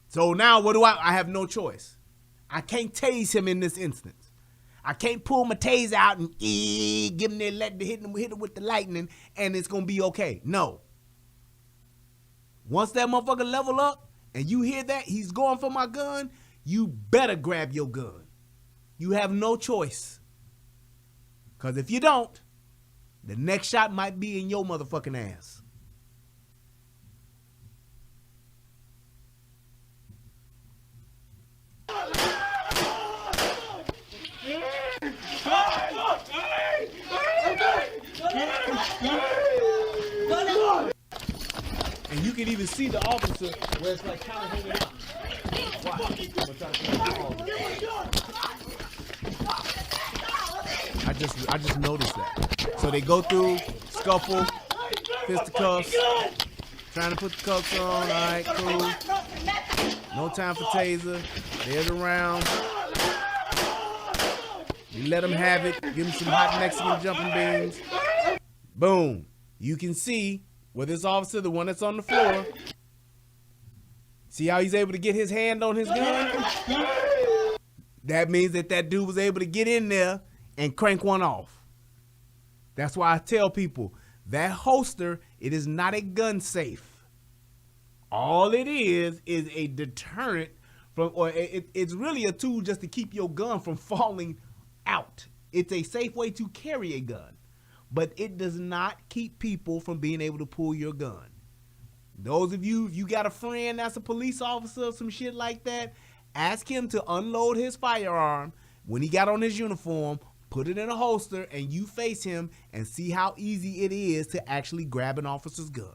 So now what do I have no choice. I can't tase him in this instance. I can't pull my tase out and give him that, hit him with the lightning, and it's gonna be okay. No. Once that motherfucker level up and you hear that he's going for my gun, you better grab your gun. You have no choice. Because if you don't, the next shot might be in your motherfucking ass. And you can even see the officer where it's like kind of hanging out. I just noticed that. So they go through, scuffle, fisticuffs, trying to put the cuffs on. All right, cool. No time for taser. There's a round. You let them have it. Give them some hot Mexican jumping beans. Boom. You can see where this officer, the one that's on the floor, see how he's able to get his hand on his gun? That means that that dude was able to get in there and crank one off. That's why I tell people, that holster, it is not a gun safe. All it is a deterrent from, or it's really a tool just to keep your gun from falling out. It's a safe way to carry a gun, but it does not keep people from being able to pull your gun. Those of you, if you got a friend that's a police officer or some shit like that, ask him to unload his firearm when he got on his uniform, put it in a holster, and you face him and see how easy it is to actually grab an officer's gun.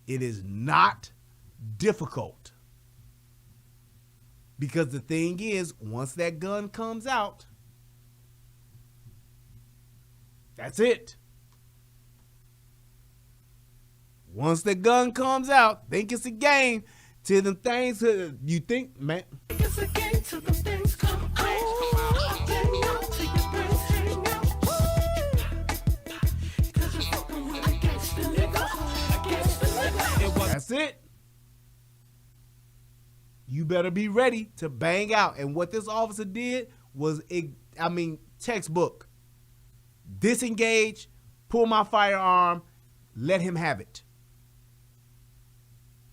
It is not difficult. Because the thing is, once that gun comes out, that's it. Once the gun comes out, think it's a game. Till them things you think, man. It's a game till the things come out. Hang out till your brains hang out. 'Cause you're fucking with a gangsta nigga. A gangsta nigga. That's it. You better be ready to bang out. And what this officer did was, textbook. Disengage, pull my firearm, let him have it.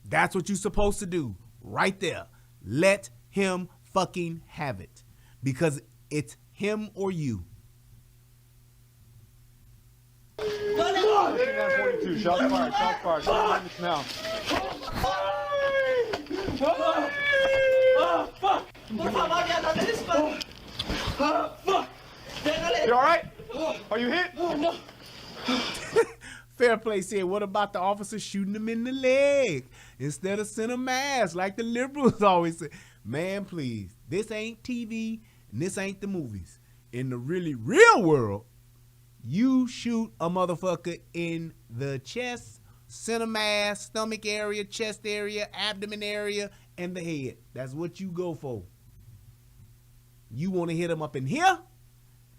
That's what you're supposed to do right there. Let him fucking have it. Because it's him or you. 42, shots fired, shots fired. Don't this now. You all right? Are you hit? No. Fair Play said, what about the officer shooting him in the leg instead of center mass like the liberals always say? Man, please. This ain't TV and this ain't the movies. In the really real world, you shoot a motherfucker in the chest, center mass, stomach area, chest area, abdomen area, and the head. That's what you go for. You want to hit him up in here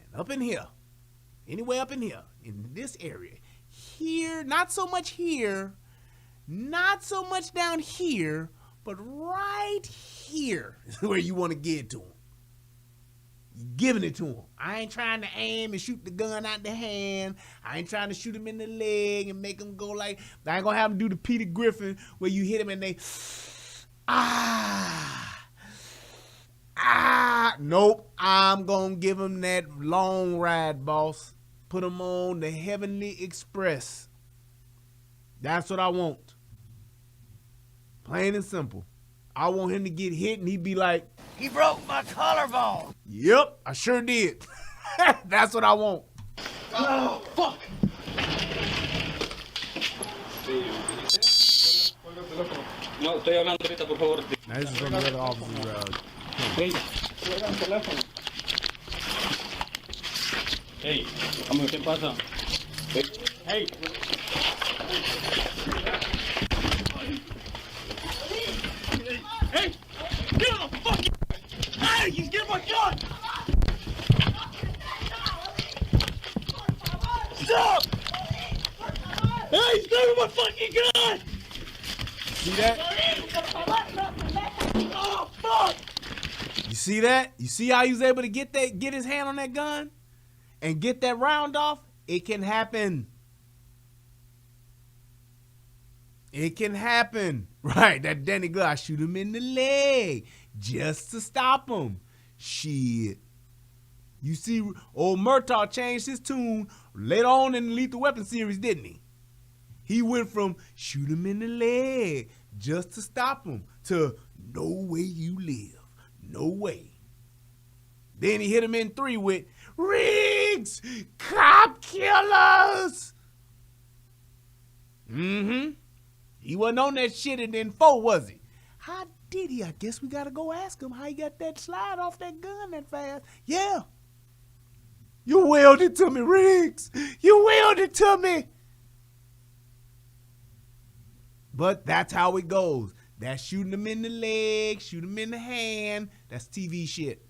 and up in here. Anywhere up in here, in this area. Here, not so much here, not so much down here, but right here is where you want to get to him. You're giving it to him. I ain't trying to aim and shoot the gun out the hand. I ain't trying to shoot him in the leg and make him go like, I ain't gonna have him do the Peter Griffin where you hit him and they, nope. I'm gonna give him that long ride, boss. Put him on the Heavenly Express. That's what I want. Plain and simple. I want him to get hit and he'd be like, he broke my collarbone. Yep, I sure did. That's what I want. Oh, fuck. No, estoy hablando ahorita, por favor. Now this is from the other officers. Hey, amigo, ¿qué pasa? Hey. Hey, get on the fucking. Hey, he's getting my gun. Stop! Hey, he's grabbing my fucking gun. See that? Oh, fuck! You see that? You see how he was able to get his hand on that gun and get that round off? It can happen. It can happen. Right, that Danny Glock, shoot him in the leg just to stop him. Shit. You see, old Murtaugh changed his tune later on in the Lethal Weapon series, didn't he? He went from shoot him in the leg just to stop him to no way you live. No way. Then he hit him in 3 with Riggs, cop killers. He wasn't on that shit and then 4, was he? How did he? I guess we gotta go ask him how he got that slide off that gun that fast. Yeah. You willed it to me, Riggs. You willed it to me. But that's how it goes. That's shooting him in the leg, shoot him in the hand. That's TV shit.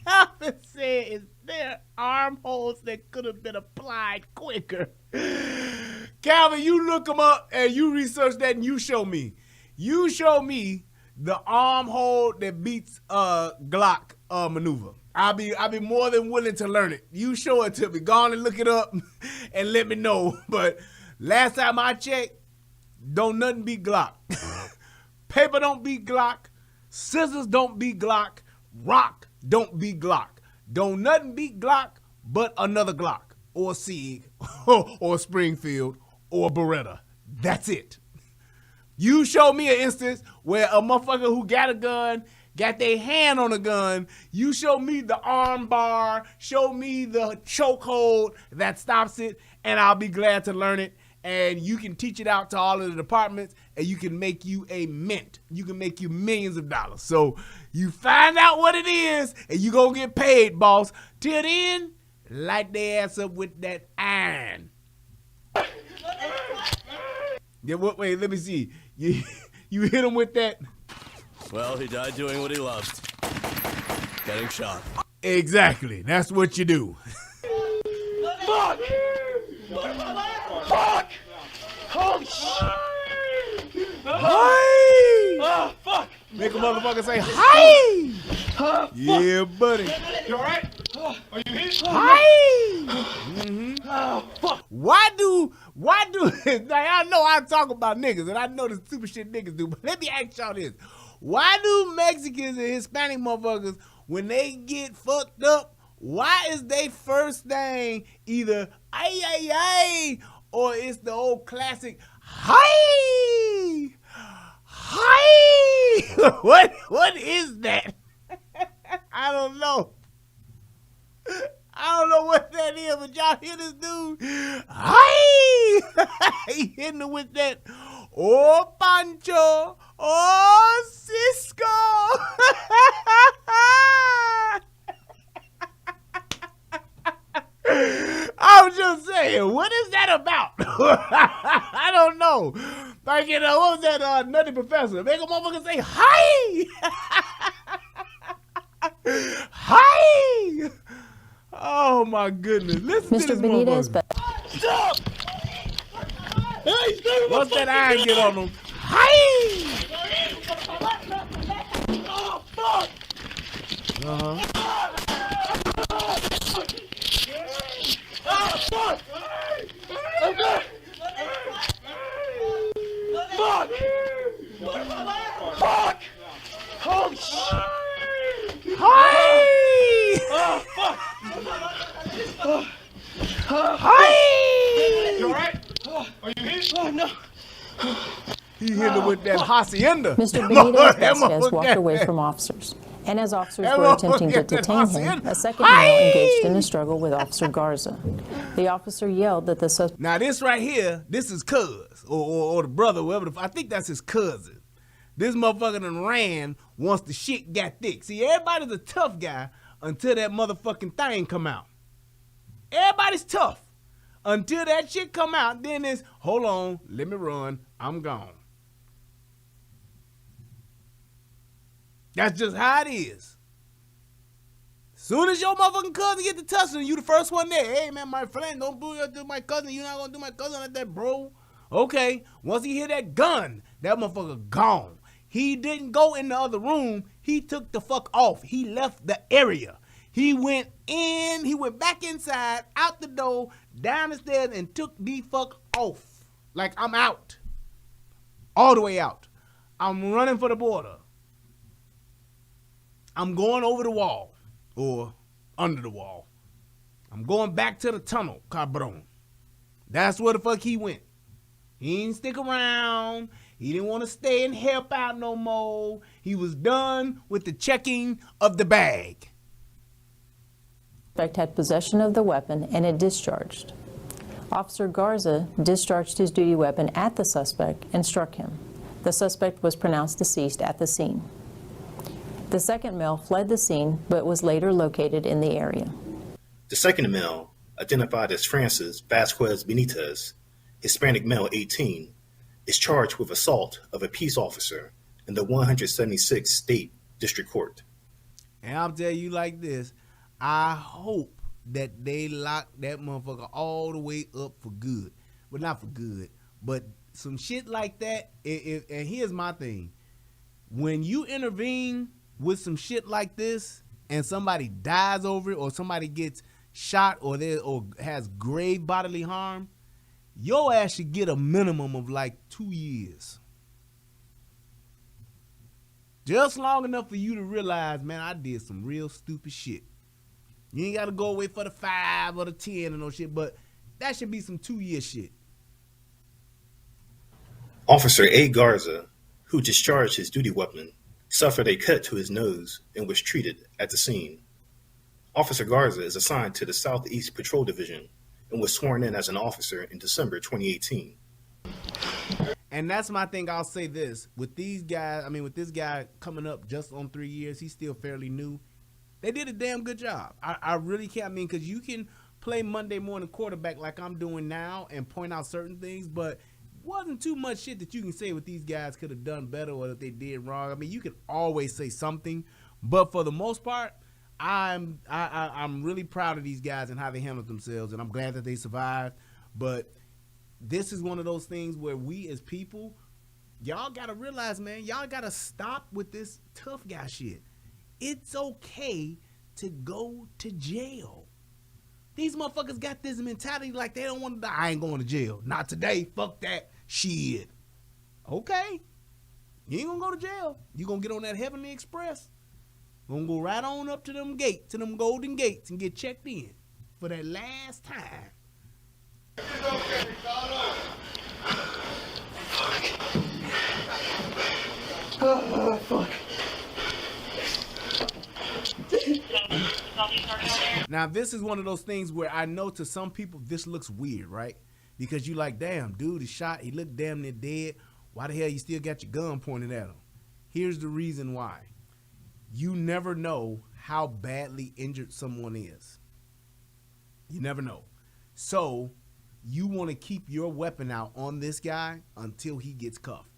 Calvin said, is there armholes that could have been applied quicker? Calvin, you look them up and you research that and you show me. You show me the armhole that beats Glock maneuver. I'll be more than willing to learn it. You show it to me. Go on and look it up and let me know. But last time I checked, don't nothing beat Glock. Paper don't beat Glock. Scissors don't beat Glock. Rock don't beat Glock. Don't nothing beat Glock but another Glock or a Sig or a Springfield or a Beretta. That's it. You show me an instance where a motherfucker who got a gun, got their hand on a gun, you show me the arm bar, show me the chokehold that stops it, and I'll be glad to learn it. And you can teach it out to all of the departments, and you can make you a mint. You can make you millions of dollars. So you find out what it is, and you gonna get paid, boss. Till then, light their ass up with that iron. Yeah, wait, let me see. You hit him with that. Well, he died doing what he loved. Getting shot. Exactly. That's what you do. Fuck! Fuck! Holy shit! Hi! Oh, fuck! Make a motherfucker say hi! Yeah, buddy. You alright? Are you hit? Hi! Oh, fuck! Why do now I know I talk about niggas and I know the stupid shit niggas do, but let me ask y'all this. Why do Mexicans and Hispanic motherfuckers, when they get fucked up, why is they first thing either ay ay ay or it's the old classic hi? Hi! What is that? I don't know. I don't know what that is, but y'all hear this dude? Hi! He hitting him with that. Oh, Pancho. Oh, Cisco. I'm just saying, what is that about? I don't know. Like, what was that Nutty Professor? Make a motherfucker say, hi! Hi! Oh my goodness! Listen to Mr. this Benitez, motherfucker. Stop! Hey, stop! Once that iron get on him, hi! Oh, fuck! Uh-huh. Oh, fuck! Okay! Fuck! Fuck! Holy shit! Hi! Oh, fuck! Hi! You alright? Are you hit? Oh, no. He hit him with that hacienda. Mr. Benitez That Vasquez walked motherfucker- away from officers, and as officers That were attempting to motherfucker got that detain him, hacienda. a second Hi! male engaged in a struggle with Officer Garza. The officer yelled that the suspect Now this right here, this is cuz or the brother, whoever. I think that's his cousin. This motherfucker done ran once the shit got thick. See, everybody's a tough guy until that motherfucking thing come out. Everybody's tough until that shit come out. Then it's, hold on, let me run, I'm gone. That's just how it is. Soon as your motherfucking cousin get to touching you, the first one there. Hey man, my friend, don't do my cousin. You're not gonna do my cousin like that, bro. Okay. Once he hear that gun, that motherfucker gone. He didn't go in the other room. He took the fuck off. He left the area. He went in. He went back inside, out the door, down the stairs, and took the fuck off. Like I'm out. All the way out. I'm running for the border. I'm going over the wall. Or under the wall. I'm going back to the tunnel, cabron. That's where the fuck he went. He didn't stick around. He didn't want to stay and help out no more. He was done with the checking of the bag. had possession of the weapon and it discharged. Officer Garza discharged his duty weapon at the suspect and struck him. The suspect was pronounced deceased at the scene. The second male fled the scene but was later located in the area. The second male, identified as Francis Vasquez-Benitez, Hispanic male 18, is charged with assault of a peace officer in the 176th State District Court. And I'll tell you like this, I hope that they lock that motherfucker all the way up for good. Well, not for good, but some shit like that. And here's my thing. When you intervene with some shit like this and somebody dies over it or somebody gets shot or has grave bodily harm, your ass should get a minimum of like 2 years. Just long enough for you to realize, man, I did some real stupid shit. You ain't got to go away for the 5 or the 10 or no shit, but that should be some 2-year shit. Officer A. Garza, who discharged his duty weapon, suffered a cut to his nose and was treated at the scene. Officer Garza is assigned to the Southeast Patrol Division and was sworn in as an officer in December 2018. And that's my thing. I'll say this. With these guys, I mean, with this guy coming up just on 3 years, he's still fairly new. They did a damn good job. I really can't. I mean, because you can play Monday morning quarterback like I'm doing now and point out certain things, but wasn't too much shit that you can say what these guys could have done better or that they did wrong. I mean, you can always say something, but for the most part, I'm really proud of these guys and how they handled themselves, and I'm glad that they survived. But this is one of those things where we as people, y'all got to realize, man, y'all got to stop with this tough guy shit. It's okay to go to jail. These motherfuckers got this mentality like they don't want to die. I ain't going to jail. Not today. Fuck that shit. Okay. You ain't going to go to jail. You going to get on that Heavenly Express. Going to go right on up to them gates, to them golden gates, and get checked in for that last time. Oh, fuck. Now, this is one of those things where I know to some people this looks weird, right? Because you like, damn, dude is shot. He looked damn near dead. Why the hell you still got your gun pointed at him? Here's the reason why. You never know how badly injured someone is. You never know. So you want to keep your weapon out on this guy until he gets cuffed.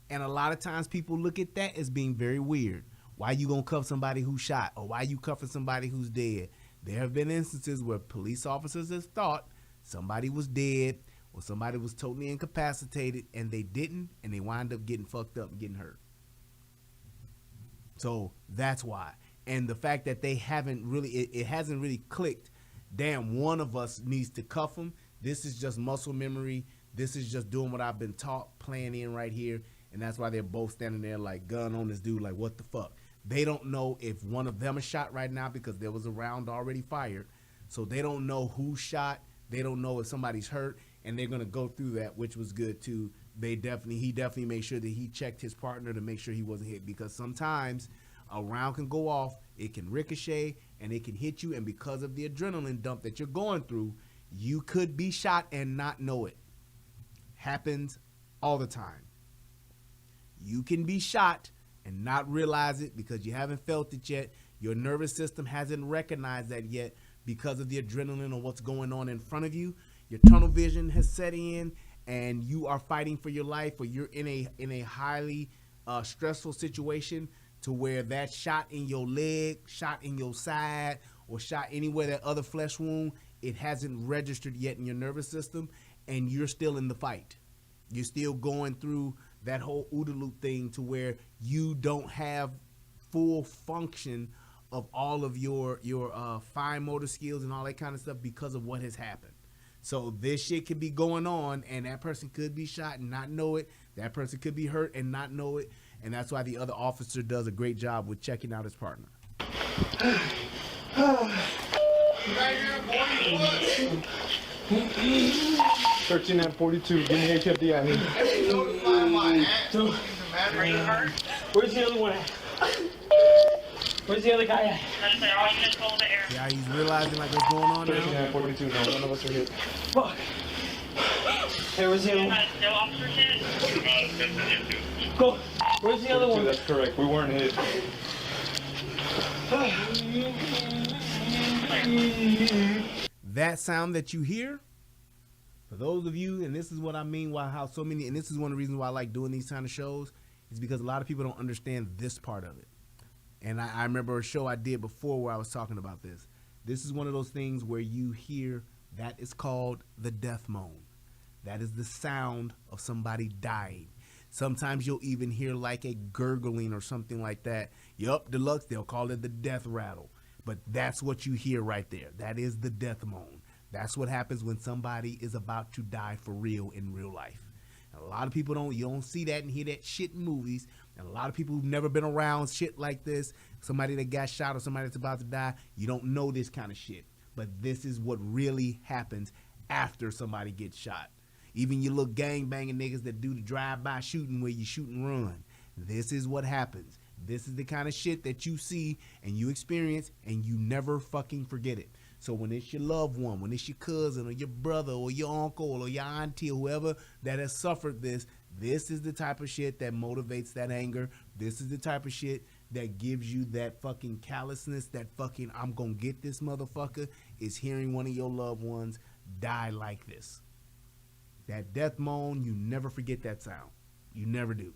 And a lot of times people look at that as being very weird. Why you gonna cuff somebody who's shot? Or why you cuffing somebody who's dead? There have been instances where police officers have thought somebody was dead or somebody was totally incapacitated and they didn't, and they wind up getting fucked up and getting hurt. So that's why. And the fact that they haven't really, it hasn't really clicked, damn, one of us needs to cuff them. This is just muscle memory. This is just doing what I've been taught, playing in right here. And that's why they're both standing there like gun on this dude, like what the fuck. They don't know if one of them is shot right now because there was a round already fired. So they don't know who's shot. They don't know if somebody's hurt. And they're going to go through that, which was good too. He definitely made sure that he checked his partner to make sure he wasn't hit, because sometimes a round can go off, it can ricochet, and it can hit you. And because of the adrenaline dump that you're going through, you could be shot and not know it. Happens all the time. You can be shot and not realize it because you haven't felt it yet. Your nervous system hasn't recognized that yet because of the adrenaline or what's going on in front of you. Your tunnel vision has set in and you are fighting for your life, or you're in a highly stressful situation to where that shot in your leg, shot in your side, or shot anywhere, that other flesh wound, it hasn't registered yet in your nervous system, and you're still in the fight. You're still going through that whole OODA loop thing to where you don't have full function of all of your fine motor skills and all that kind of stuff because of what has happened. So this shit could be going on, and that person could be shot and not know it. That person could be hurt and not know it. And that's why the other officer does a great job with checking out his partner. Right here, boy. 13 at 42. Give me HFD. Hey, notify my ass. Are you hurt? Where's the other one at? Where's the other guy at? Yeah, he's realizing like what's going on 13 now. at 42. No, none of us are hit. Fuck. Hey, where's the other one? No officers hit? Go. Where's the other 42, one? that's correct. We weren't hit. That sound that you hear, for those of you, and this is what I mean, and this is one of the reasons why I like doing these kind of shows, is because a lot of people don't understand this part of it. And I remember a show I did before where I was talking about this. This is one of those things where you hear, that is called the death moan. That is the sound of somebody dying. Sometimes you'll even hear like a gurgling or something like that. Yup, deluxe, they'll call it the death rattle. But that's what you hear right there. That is the death moan. That's what happens when somebody is about to die for real in real life. And a lot of people you don't see that and hear that shit in movies. And a lot of people who've never been around shit like this, somebody that got shot or somebody that's about to die, you don't know this kind of shit. But this is what really happens after somebody gets shot. Even your little gang-banging niggas that do the drive-by shooting where you shoot and run. This is what happens. This is the kind of shit that you see and you experience and you never fucking forget it. So when it's your loved one, when it's your cousin or your brother or your uncle or your auntie or whoever that has suffered this, This is the type of shit that motivates that anger. This is the type of shit that gives you that fucking callousness, that fucking I'm gonna get this motherfucker, is hearing one of your loved ones die like this. That death moan, you never forget that sound. You never do.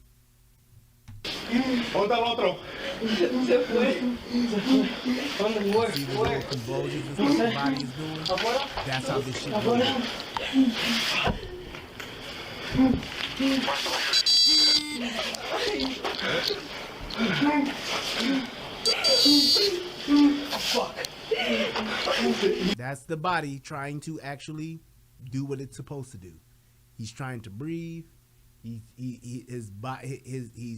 ¿Dónde está el otro? Se fue. ¿Dónde fue? See the little convulsions and stuff the body is doing? That's how this shit goes. That's the body trying to actually do what it's supposed to do. He's trying to breathe. He's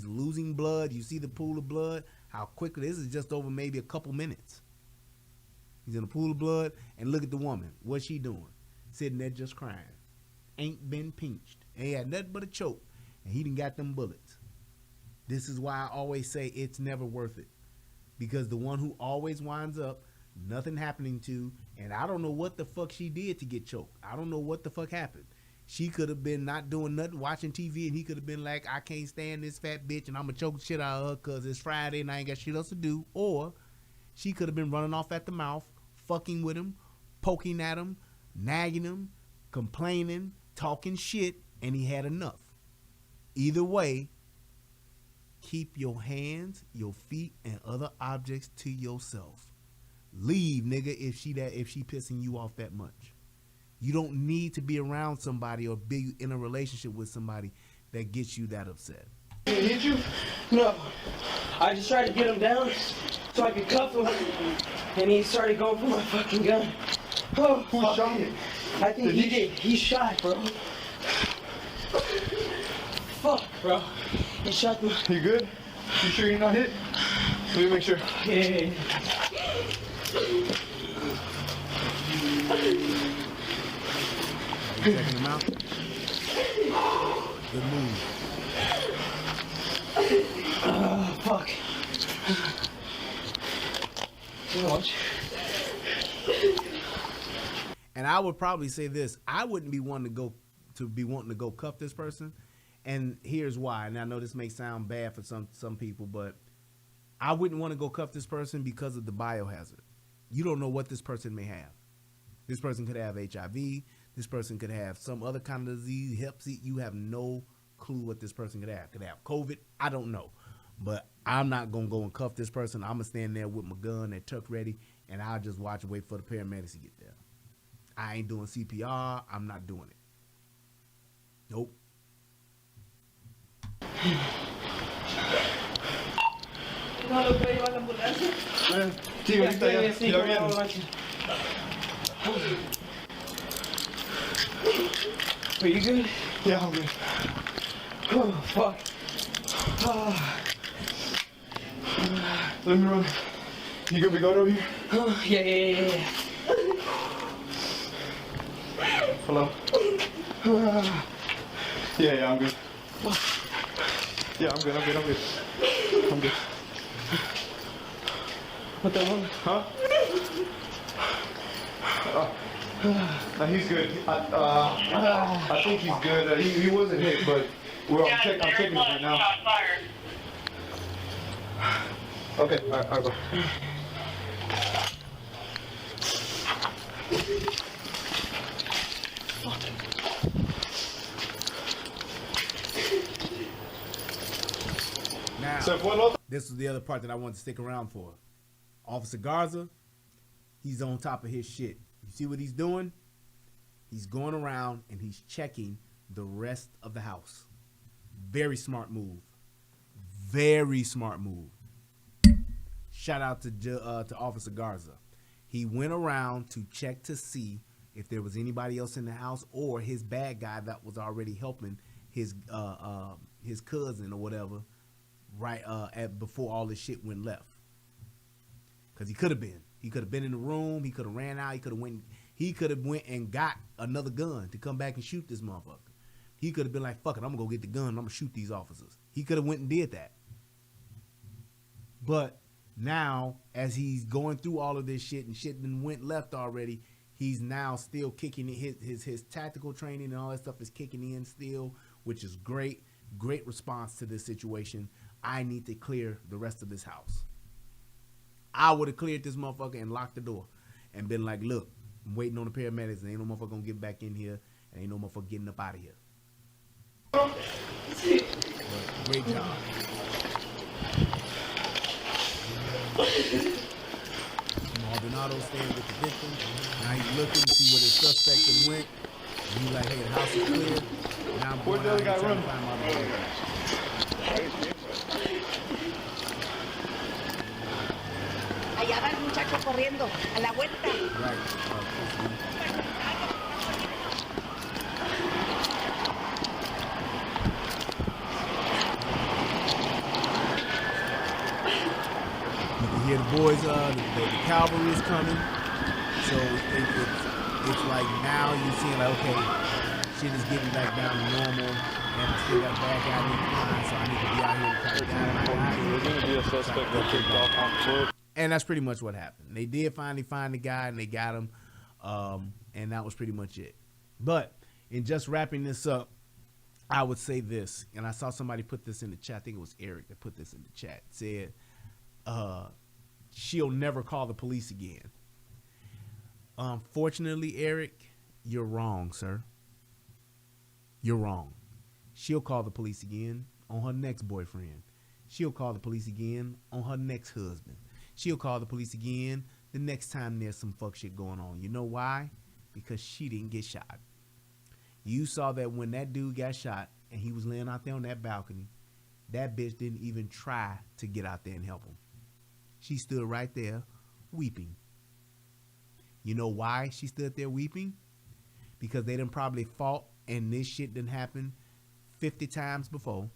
losing blood. You see the pool of blood. How quickly? This is just over maybe a couple minutes. He's in a pool of blood, and look at the woman. What's she doing? Sitting there just crying. Ain't been pinched. Ain't had nothing but a choke, and he done got them bullets. This is why I always say it's never worth it, because the one who always winds up nothing happening to, and I don't know what the fuck she did to get choked. I don't know what the fuck happened. She could have been not doing nothing, watching TV, and he could have been like, I can't stand this fat bitch, and I'm going to choke the shit out of her because it's Friday and I ain't got shit else to do. Or she could have been running off at the mouth, fucking with him, poking at him, nagging him, complaining, talking shit, and he had enough. Either way, keep your hands, your feet, and other objects to yourself. Leave, nigga, if she pissing you off that much. You don't need to be around somebody or be in a relationship with somebody that gets you that upset. Did he hit you? No. I just tried to get him down so I could cuff him, and he started going for my fucking gun. Oh, Who shot him? I think he did. He shot, bro. Fuck, bro. He shot me. You good? You sure you're not hit? Let me make sure. Yeah. Are you checking him out? Good move. Fuck. Too much. And I would probably say this: I wouldn't be wanting to go cuff this person, and here's why. And I know this may sound bad for some people, but I wouldn't want to go cuff this person because of the biohazard. You don't know what this person may have. This person could have HIV. This person could have some other kind of disease, Hep C. You have no clue what this person could have. Could have COVID. I don't know. But I'm not going to go and cuff this person. I'm going to stand there with my gun and tuck ready, and I'll just watch and wait for the paramedics to get there. I ain't doing CPR. I'm not doing it. Nope. No lo puede llevar la ambulancia. Sí, ahorita ya viene. Are you good? Yeah, I'm good. Oh, fuck. Let me run. You good? We go over here? Yeah. Hello? Yeah, I'm good. Yeah, I'm good. I'm good. What the hell? Huh? No, he's good. I think he's good. He wasn't hit, but I'm checking him right now. Shot fired. Okay, I'll go. Now, Se fue el otro. this is the other part that I want to stick around for. Officer Garza, he's on top of his shit. You see what he's doing? He's going around and he's checking the rest of the house. Very smart move. Very smart move. Shout out to Officer Garza. He went around to check to see if there was anybody else in the house or his bad guy that was already helping his cousin or whatever right before all this shit went left. Because he could have been in the room. He could have ran out. He could have went and got another gun to come back and shoot this motherfucker. He could have been like, fuck it, I'm gonna go get the gun and I'm gonna shoot these officers. He could have went and did that. But now, as he's going through all of this shit and shit then went left already, he's now still kicking in his tactical training and all that stuff is kicking in still which is great. Great response to this situation. I need to clear the rest of this house. I would have cleared this motherfucker and locked the door and been like, look, I'm waiting on the paramedics and ain't no motherfucker gonna get back in here and ain't no motherfucker getting up out of here. But great job. Maldonado staying with the victim. Now he's looking to see where the suspect went. And he's like, hey, the house is clear. Now I'm going out here trying to find Maldonado. Allá va el muchacho corriendo, a la vuelta. Right. You can hear the boys, the cavalry is coming. So it's like now you're seeing like, okay, shit is getting back down to normal. And I still got a bad guy in the line, so I need to be out here and try to get There's going to be a suspect that kicked off on foot. And that's pretty much what happened. They did finally find the guy, and they got him, and that was pretty much it. But in just wrapping this up, I would say this, and I saw somebody put this in the chat. I think it was Eric that put this in the chat. Said, she'll never call the police again. Unfortunately, Eric, you're wrong, sir. You're wrong. She'll call the police again on her next boyfriend. She'll call the police again on her next husband. She'll call the police again the next time there's some fuck shit going on. You know why? Because she didn't get shot. You saw that when that dude got shot and he was laying out there on that balcony, that bitch didn't even try to get out there and help him. She stood right there weeping. You know why she stood there weeping? Because they done probably fought and this shit done happened 50 times before.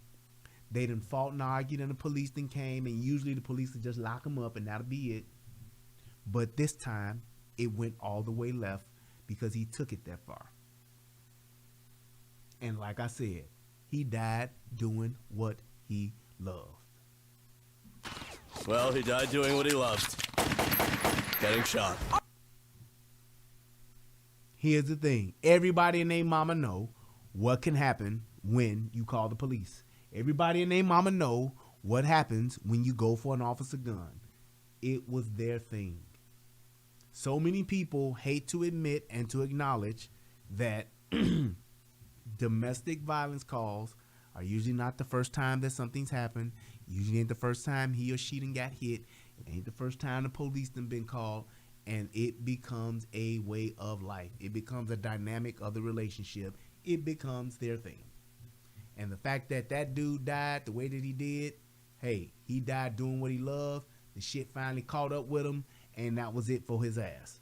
They done fought and argued and the police then came, and usually the police would just lock them up and that'll be it. But this time it went all the way left because he took it that far. And like I said, he died doing what he loved. Well, he died doing what he loved. Getting shot. Here's the thing. Everybody and their mama know what can happen when you call the police. Everybody and their mama know what happens when you go for an officer gun. It was their thing. So many people hate to admit and to acknowledge that domestic violence calls are usually not the first time that something's happened. Usually ain't the first time he or she done got hit. It ain't the first time the police done been called. And it becomes a way of life. It becomes a dynamic of the relationship. It becomes their thing. And the fact that that dude died the way that he did, hey, he died doing what he loved. The shit finally caught up with him, and that was it for his ass.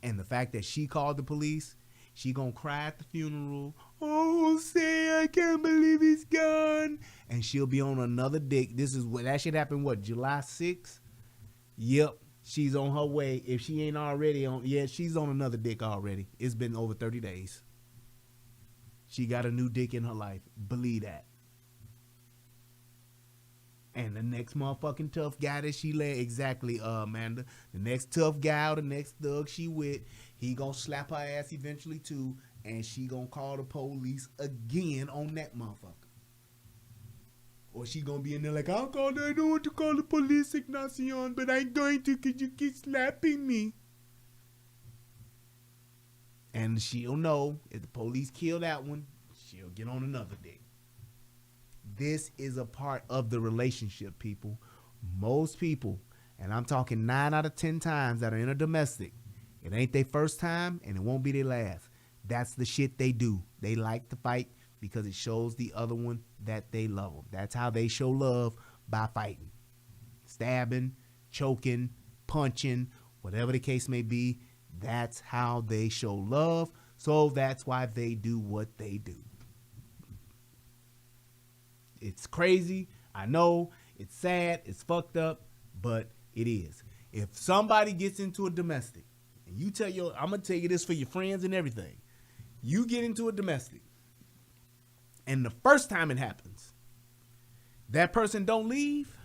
And the fact that she called the police, she gonna cry at the funeral. Oh, say I can't believe he's gone. And she'll be on another dick. This is what that shit happened. What, July 6th? Yep. She's on her way. If she ain't already on, yeah, she's on another dick already. It's been over 30 days. She got a new dick in her life. Believe that. And the next motherfucking tough guy that she let, exactly, Amanda, the next tough guy or the next thug she with, he gonna slap her ass eventually too, and she gonna call the police again on that motherfucker. Or she gonna be in there like, I don't want to call the police, Ignacion, but I'm going to because you keep slapping me. And she'll know if the police kill that one, she'll get on another dick. This is a part of the relationship, people. Most people, and I'm talking 9 out of 10 times that are in a domestic, it ain't their first time and it won't be their last. That's the shit they do. They like to fight because it shows the other one that they love them. That's how they show love, by fighting. Stabbing, choking, punching, whatever the case may be. That's how they show love. So that's why they do what they do. It's crazy. I know. It's sad. It's fucked up. But it is. If somebody gets into a domestic, and you tell your, I'm going to tell you this for your friends and everything. You get into a domestic, and the first time it happens, that person don't leave,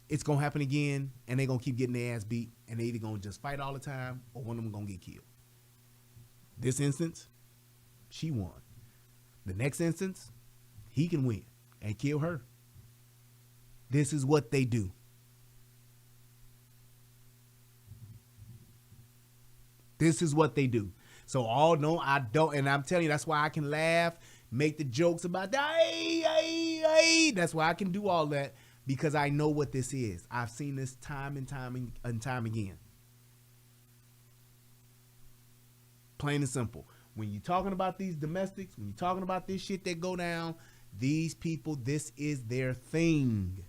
it's going to happen again, and they're going to keep getting their ass beat, and they either going to just fight all the time, or one of them going to get killed. This instance, She won. The next instance, he can win and kill her. This is what they do. This is what they do. So, no, I don't. And I'm telling you, that's why I can laugh, make the jokes about that. Hey. That's why I can do all that, because I know what this is. I've seen this time and time again. Plain and simple. When you're talking about these domestics, when you're talking about this shit that go down, these people, this is their thing.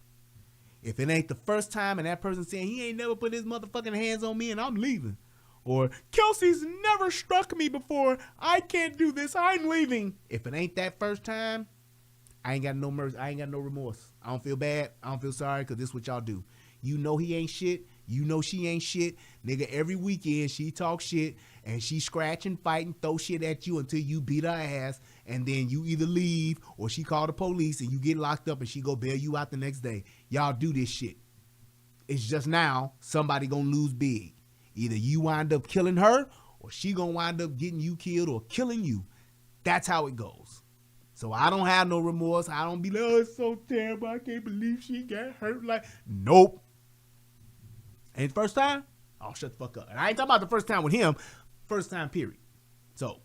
If it ain't the first time and that person saying he ain't never put his motherfucking hands on me and I'm leaving, or Kelsey's never struck me before, I can't do this, I'm leaving. If it ain't that first time, I ain't got no mercy, I ain't got no remorse. I don't feel bad, I don't feel sorry, because this is what y'all do. You know he ain't shit, you know she ain't shit. Nigga, every weekend she talk shit and she scratch and fight and throw shit at you until you beat her ass, and then you either leave or she call the police and you get locked up and she go bail you out the next day. Y'all do this shit. It's just now somebody gonna lose big. Either you wind up killing her or she gonna wind up getting you killed or killing you. That's how it goes. So I don't have no remorse. I don't be like, oh, it's so terrible, I can't believe she got hurt. Like, nope. Ain't the first time? Oh, shut the fuck up. And I ain't talking about the first time with him. First time, period. So,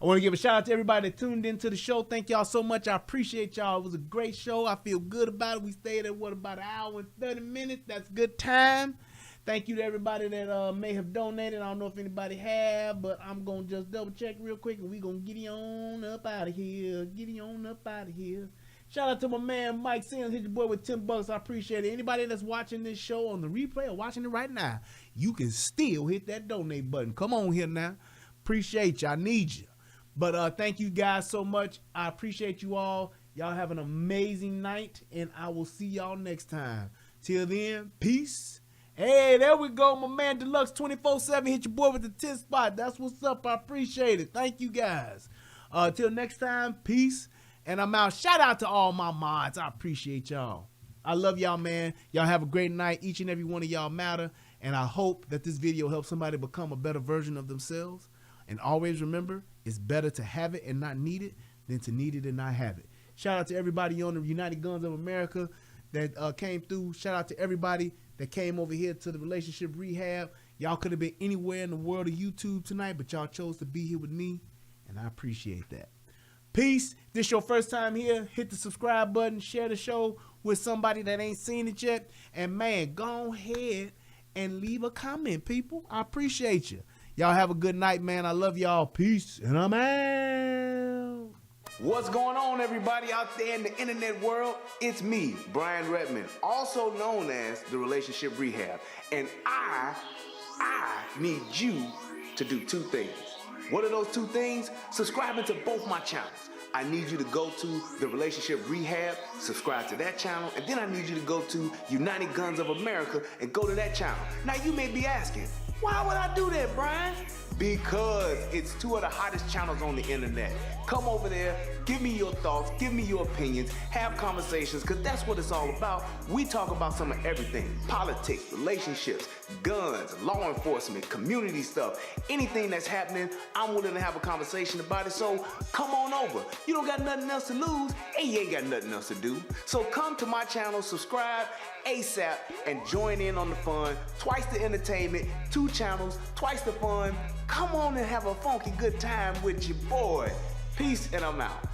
I want to give a shout out to everybody that tuned into the show. Thank y'all so much. I appreciate y'all. It was a great show. I feel good about it. We stayed at, about an hour and 30 minutes. That's good time. Thank you to everybody that may have donated. I don't know if anybody have, but I'm going to just double check real quick and we going to get on up out of here. Get on up out of here. Shout out to my man Mike Sims, hit your boy with $10. I appreciate it. Anybody that's watching this show on the replay or watching it right now, you can still hit that donate button. Come on here now. Appreciate you. I need you. But thank you guys so much. I appreciate you all. Y'all have an amazing night, and I will see y'all next time. Till then, peace. Hey, there we go. My man Deluxe 24/7. Hit your boy with the 10 spot. That's what's up. I appreciate it. Thank you guys. Till next time, peace. And I'm out. Shout out to all my mods. I appreciate y'all. I love y'all, man. Y'all have a great night. Each and every one of y'all matter. And I hope that this video helps somebody become a better version of themselves. And always remember, it's better to have it and not need it than to need it and not have it. Shout out to everybody on the United Guns of America that came through. Shout out to everybody that came over here to the relationship rehab. Y'all could have been anywhere in the world of YouTube tonight, but y'all chose to be here with me. And I appreciate that. Peace. This your first time here, hit the subscribe button, share the show with somebody that ain't seen it yet, and man, go ahead and leave a comment, people. I appreciate you. Y'all have a good night, man. I love y'all. Peace, and I'm out. What's going on, everybody out there in the internet world? It's me, Brian Redmond, also known as the Relationship Rehab, and I need you to do two things. What are those two things? Subscribing to both my channels. I need you to go to the Relationship Rehab, subscribe to that channel, and then I need you to go to United Guns of America and go to that channel. Now you may be asking, why would I do that, Brian? Because it's two of the hottest channels on the internet. Come over there, give me your thoughts, give me your opinions, have conversations, because that's what it's all about. We talk about some of everything: politics, relationships, guns, law enforcement, community stuff. Anything that's happening, I'm willing to have a conversation about it, so come on over. You don't got nothing else to lose, and you ain't got nothing else to do. So come to my channel, subscribe ASAP, and join in on the fun. Twice the entertainment, 2 channels, twice the fun. Come on and have a funky good time with your boy. Peace, and I'm out.